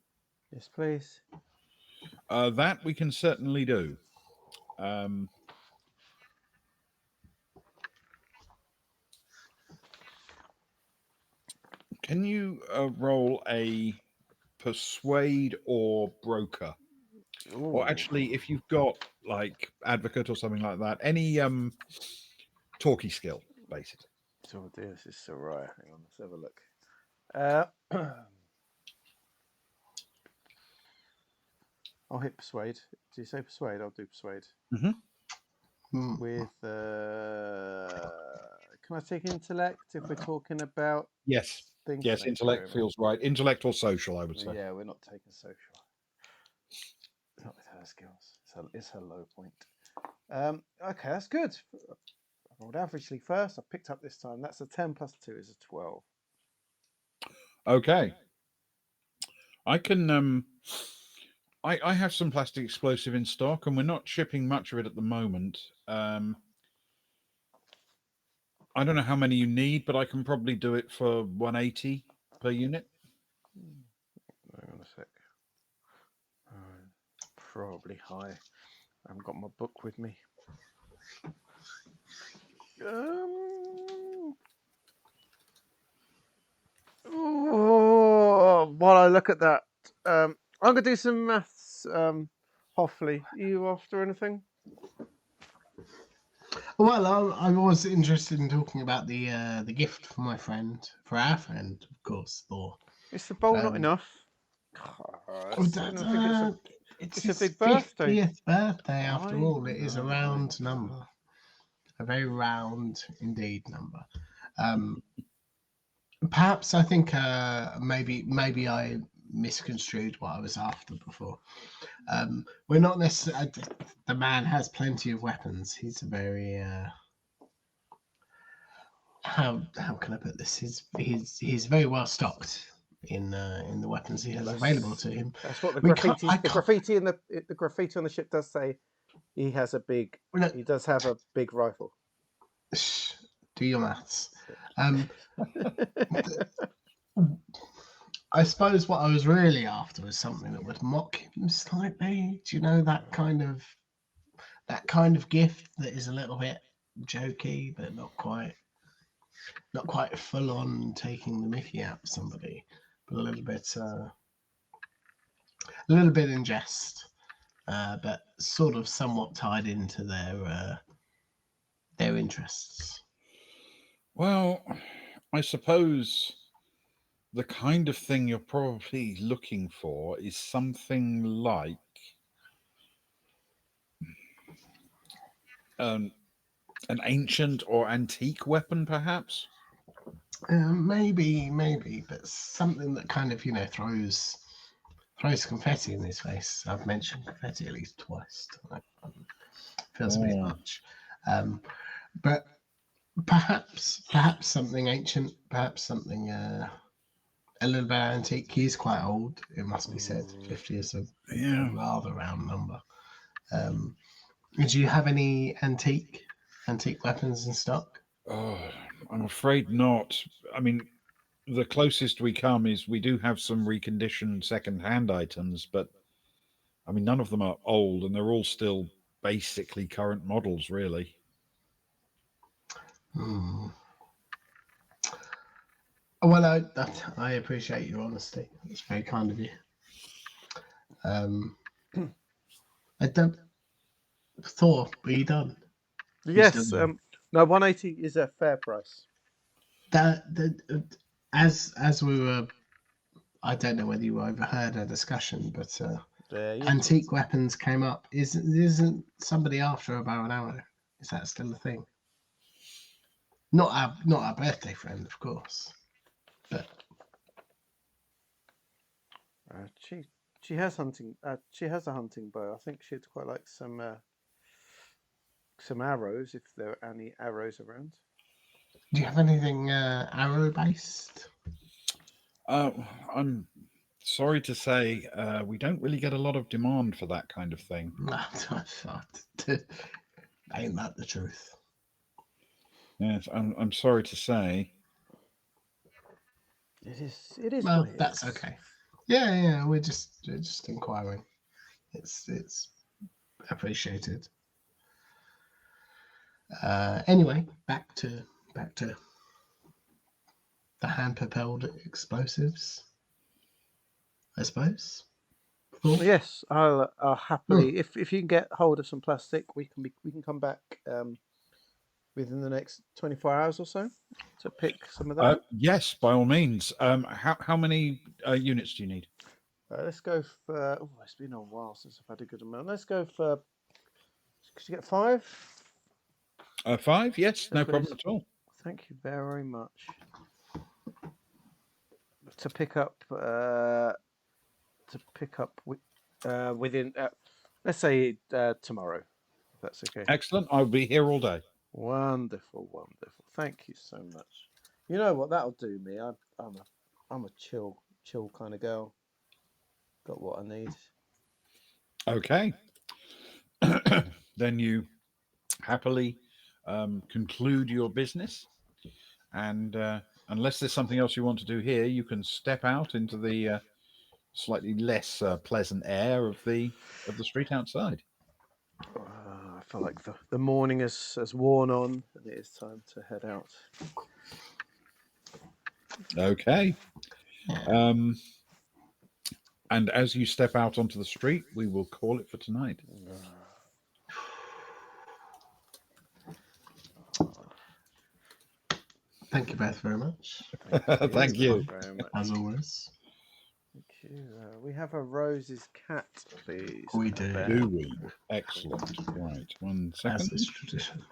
Yes, please. That we can certainly do. Um, can you roll a persuade or broker? Or Ooh. actually, if you've got like advocate or something like that, any talkie skill, basically. Oh dear, this is so right. Hang on, let's have a look. Uh, I'll hit persuade. Do you say persuade? I'll do persuade. Mm-hmm. With can I take intellect if we're talking about Yes. things? Yes, Thank you intellect very much. feels right. Intellect or social, I would say. Yeah, we're not taking social. Not with her skills. It's her low point. Okay, that's good. I rolled averagely first. I picked up this time. That's a 10 plus 2 is a 12. Okay. I can I have some plastic explosive in stock and we're not shipping much of it at the moment. I don't know how many you need, but I can probably do it for 180 per unit. Hang on a sec. Probably high. I haven't got my book with me. While I look at that, I'm gonna do some maths. Hopefully, you after anything? Well, I was interested in talking about the gift for my friend, for our friend, of course, Thor. Is the bowl not Um, enough? I think it's it's a his big birthday. 50th birthday after I all. It is a know. round number, a very round indeed number. Um, Perhaps I think maybe I misconstrued what I was after before. We're not necessarily. The man has plenty of weapons. He's a very how can I put this? He's very well stocked in the weapons he has available to him. That's what the We can't. graffiti. I The can't. graffiti in the graffiti on the ship does say he has a big. Look, He does have a big rifle. shh, do your maths. Um, I suppose what I was really after was something that would mock him slightly. Do you know that kind of gift that is a little bit jokey, but not quite full on taking the Mickey out of somebody, but a little bit in jest, but sort of somewhat tied into their interests. Well, I suppose the kind of thing you're probably looking for is something like um, an ancient or antique weapon, perhaps. Maybe, but something that kind of throws confetti in his face. I've mentioned confetti at least twice tonight. Feels a bit Oh, much, but perhaps something ancient, perhaps something a little bit antique. He's quite old, it must be said. 50 is a yeah. rather round number. Do you have any antique weapons in stock? Oh, I'm afraid not. I mean, the closest we come is we do have some reconditioned second-hand items, but I mean, none of them are old, and they're all still basically current models, really. Hmm. Well, I appreciate your honesty. It's very kind of you. Um, I don't. Thor, are you done? You still Yes. there? No, 180 is a fair price. As we were, I don't know whether you overheard our discussion, but There you go. antique weapons came up. Isn't somebody after a bow and arrow? Is that still a thing? Not our birthday friend, of course. But She she has hunting. She has a hunting bow. I think she'd quite like some arrows if there are any arrows around. do you have anything arrow based? Uh, I'm sorry to say, we don't really get a lot of demand for that kind of thing. Ain't that the truth? Yes, I'm sorry to say. It is what Well, it that's is. okay. Yeah. We're just inquiring. It's appreciated. Anyway, back to the hand-propelled explosives, I suppose. Cool. Yes, I'll Hmm. happily if you can get hold of some plastic, we can come back within the next 24 hours or so to pick some of that up. Yes, by all means. How many units do you need? Let's go for. Oh, it's been a while since I've had a good amount. Let's go for. Could you get 5? 5? Yes, Yes, no please. problem at all. Thank you very much. To pick up. Within. Let's say tomorrow. If that's okay. Excellent. I'll be here all day. Wonderful, wonderful. Thank you so much. You know what that'll do me? I'm a chill kind of girl. Got what I need. Okay. Then you happily conclude your business, and unless there's something else you want to do here, you can step out into the slightly less pleasant air of the street outside. I feel like the morning has worn on, and it is time to head out. Okay. Um, and as you step out onto the street, we will call it for tonight. Thank you both very much, Thank you. very much. as always. Thank you. We have a Rose's cat, please. We do. Do we? Excellent. Right. 1 As second. is tradition.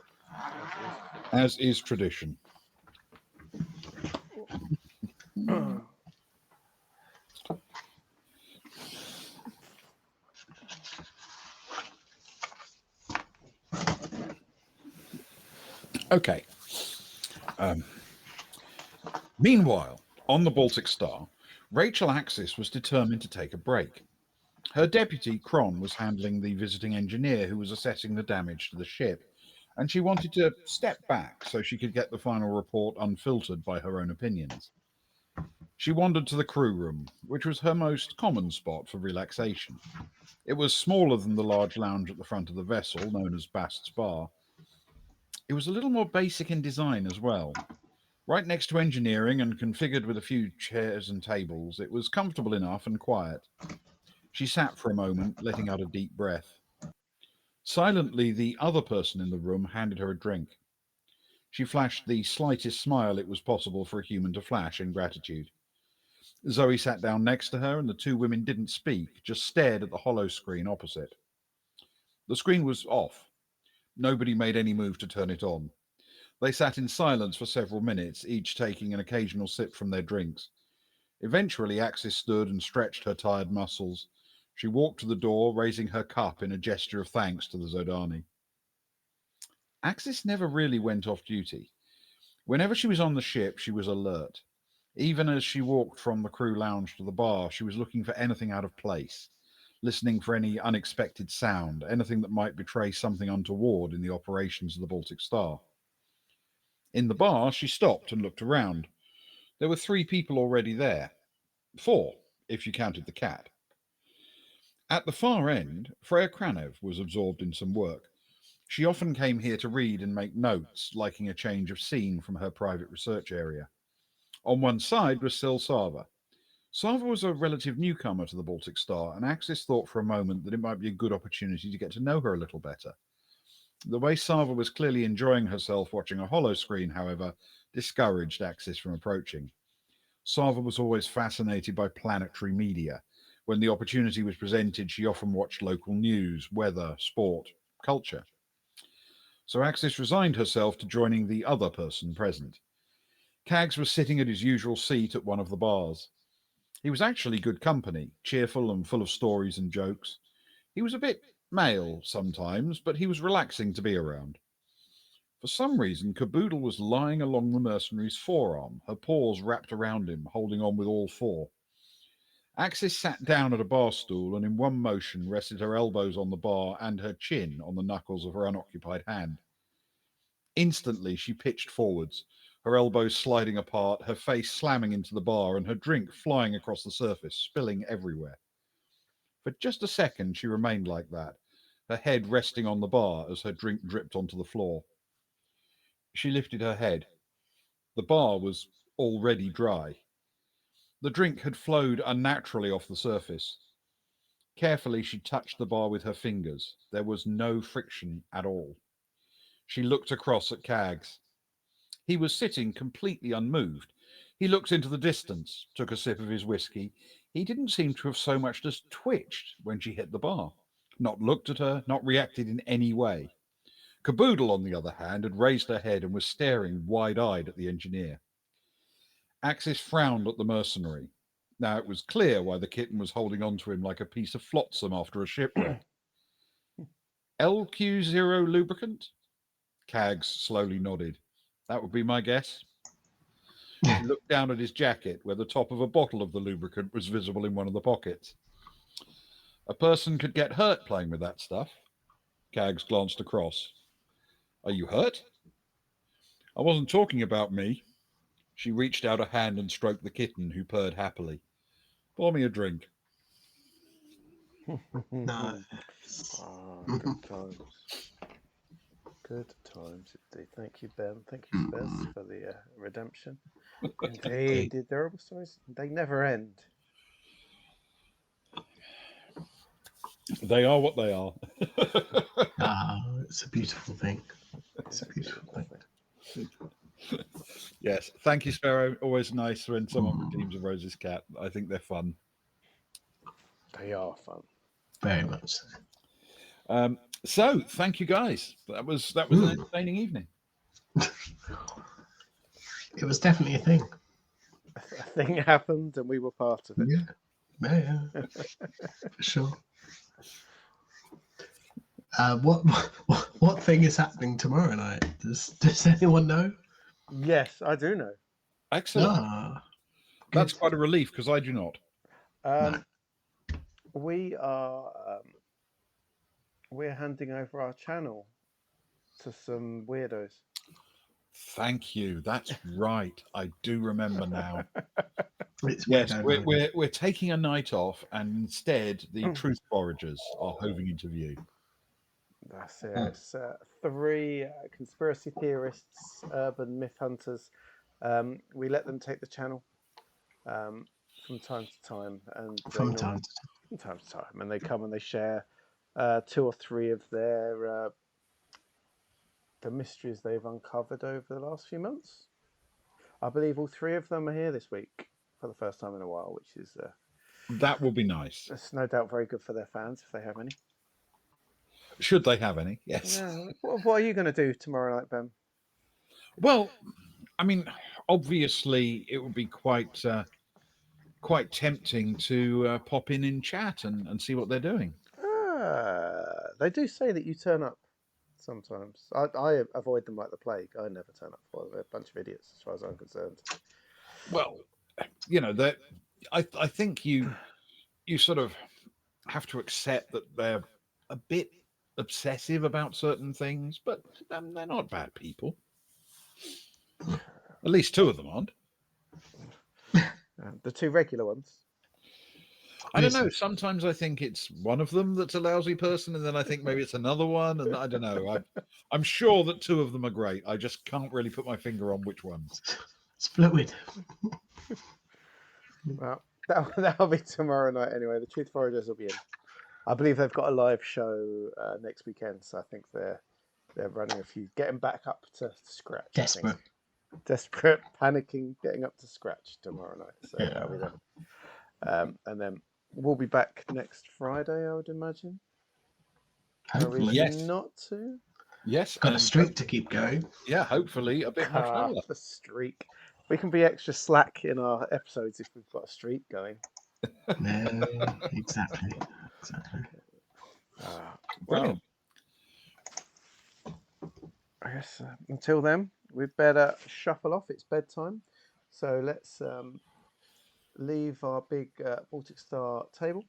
As is tradition. Okay. Meanwhile, on the Baltic Star, Rachel Axis was determined to take a break. Her deputy, Cron, was handling the visiting engineer who was assessing the damage to the ship, and she wanted to step back so she could get the final report unfiltered by her own opinions. She wandered to the crew room, which was her most common spot for relaxation. It was smaller than the large lounge at the front of the vessel, known as Bast's Bar. It was a little more basic in design as well. Right next to engineering and configured with a few chairs and tables, it was comfortable enough and quiet. She sat for a moment, letting out a deep breath. Silently, the other person in the room handed her a drink. She flashed the slightest smile it was possible for a human to flash in gratitude. Zoe sat down next to her, and the two women didn't speak, just stared at the hollow screen opposite. The screen was off. Nobody made any move to turn it on. They sat in silence for several minutes, each taking an occasional sip from their drinks. Eventually, Axis stood and stretched her tired muscles. She walked to the door, raising her cup in a gesture of thanks to the Zodani. Axis never really went off duty. Whenever she was on the ship, she was alert. Even as she walked from the crew lounge to the bar, she was looking for anything out of place, listening for any unexpected sound, anything that might betray something untoward in the operations of the Baltic Star. In the bar, she stopped and looked around. There were 3 people already there. 4, if you counted the cat. At the far end, Freya Kranev was absorbed in some work. She often came here to read and make notes, liking a change of scene from her private research area. On one side was Sil Sava. Sava was a relative newcomer to the Baltic Star, and Axis thought for a moment that it might be a good opportunity to get to know her a little better. The way Sava was clearly enjoying herself watching a hollow screen, however, discouraged Axis from approaching. Sava was always fascinated by planetary media. When the opportunity was presented, she often watched local news, weather, sport, culture. So Axis resigned herself to joining the other person present. Cags was sitting at his usual seat at one of the bars. He was actually good company, cheerful and full of stories and jokes. He was a bit male sometimes, but he was relaxing to be around. For some reason, Caboodle was lying along the mercenary's forearm, her paws wrapped around him, holding on with all 4. Axis sat down at a bar stool and in one motion rested her elbows on the bar and her chin on the knuckles of her unoccupied hand. Instantly, she pitched forwards, her elbows sliding apart, her face slamming into the bar, and her drink flying across the surface, spilling everywhere. For just a second, she remained like that, her head resting on the bar as her drink dripped onto the floor. She lifted her head. The bar was already dry. The drink had flowed unnaturally off the surface. Carefully, she touched the bar with her fingers. There was no friction at all. She looked across at Cags. He was sitting completely unmoved. He looked into the distance, took a sip of his whiskey. He didn't seem to have so much as twitched when she hit the bar, not looked at her, not reacted in any way. Caboodle, on the other hand, had raised her head and was staring wide-eyed at the engineer. Axis frowned at the mercenary. Now it was clear why the kitten was holding on to him like a piece of flotsam after a shipwreck. LQ0 lubricant? Cags slowly nodded. That would be my guess. He looked down at his jacket, where the top of a bottle of the lubricant was visible in one of the pockets. A person could get hurt playing with that stuff. Cags glanced across. Are you hurt? I wasn't talking about me. She reached out a hand and stroked the kitten, who purred happily. Pour me a drink. Nice. Oh, good times. Good times indeed. Thank you, Ben. Thank you, Spez, for the redemption. Indeed, the horrible stories, they never end. They are what they are. It's a beautiful thing. It's a beautiful thing. Yes. Thank you, Sparrow. Always nice when someone redeems a Rose's cat. I think they're fun. They are fun. Very much so. So, thank you, guys. That was an entertaining evening. It was definitely a thing. A thing happened, and we were part of it. Yeah, for sure. What thing is happening tomorrow night? Does anyone know? Yes, I do know. Excellent. That's quite a relief because I do not. No. We're handing over our channel to some weirdos. Thank you. That's right. I do remember now. Yes, we're taking a night off, and instead the truth foragers are hoving into view. That's it. It's 3 conspiracy theorists, urban myth hunters. We let them take the channel from time to time, and from time to time, and they come and they share 2 or 3 of their the mysteries they've uncovered over the last few months. I believe all 3 of them are here this week for the first time in a while, which is that will be nice. It's no doubt very good for their fans if they have any. Should they have any? Yes. Yeah. What are you going to do tomorrow night, Ben? Well, I mean, obviously, it would be quite tempting to pop in chat and see what they're doing. They do say that you turn up sometimes. I avoid them like the plague. I never turn up for them. They're a bunch of idiots, as far as I'm concerned. Well, that I think you sort of have to accept that they're a bit obsessive about certain things, but they're not bad people. At least 2 of them aren't. The 2 regular ones. I don't know. Sometimes I think it's one of them that's a lousy person, and then I think maybe it's another one, and I don't know. I'm sure that 2 of them are great. I just can't really put my finger on which ones. It's fluid. Well, that'll be tomorrow night anyway. The Truth Foragers will be in. I believe they've got a live show next weekend, so I think they're running a few, getting back up to scratch. Desperate, panicking, getting up to scratch tomorrow night. So that'll be them. And then we'll be back next Friday, I would imagine. Hopefully. Yes. Not to? Yes. Got a streak to keep going. Yeah, hopefully a bit much longer. The streak. We can be extra slack in our episodes if we've got a streak going. No, exactly. Brilliant. Well, I guess until then, we'd better shuffle off. It's bedtime. So let's leave our big Baltic Star table.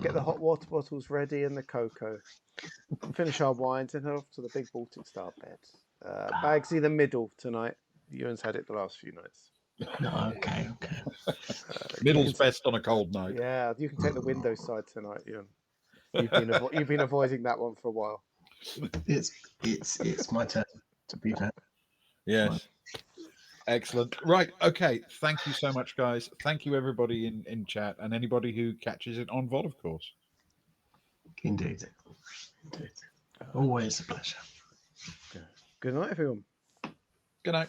Get the hot water bottles ready and the cocoa. Finish our wines and head off to the big Baltic Star bed. Bagsy the middle tonight. Ewan's had it the last few nights. No, okay. Middle's best on a cold night. Yeah, you can take the window side tonight, Ewan. You've been avoiding that one for a while. It's my turn, to be fair. Yes. Excellent. Right. Okay. Thank you so much, guys. Thank you, everybody in chat and anybody who catches it on VOD, of course. Indeed. Always a pleasure. Good night, everyone. Good night.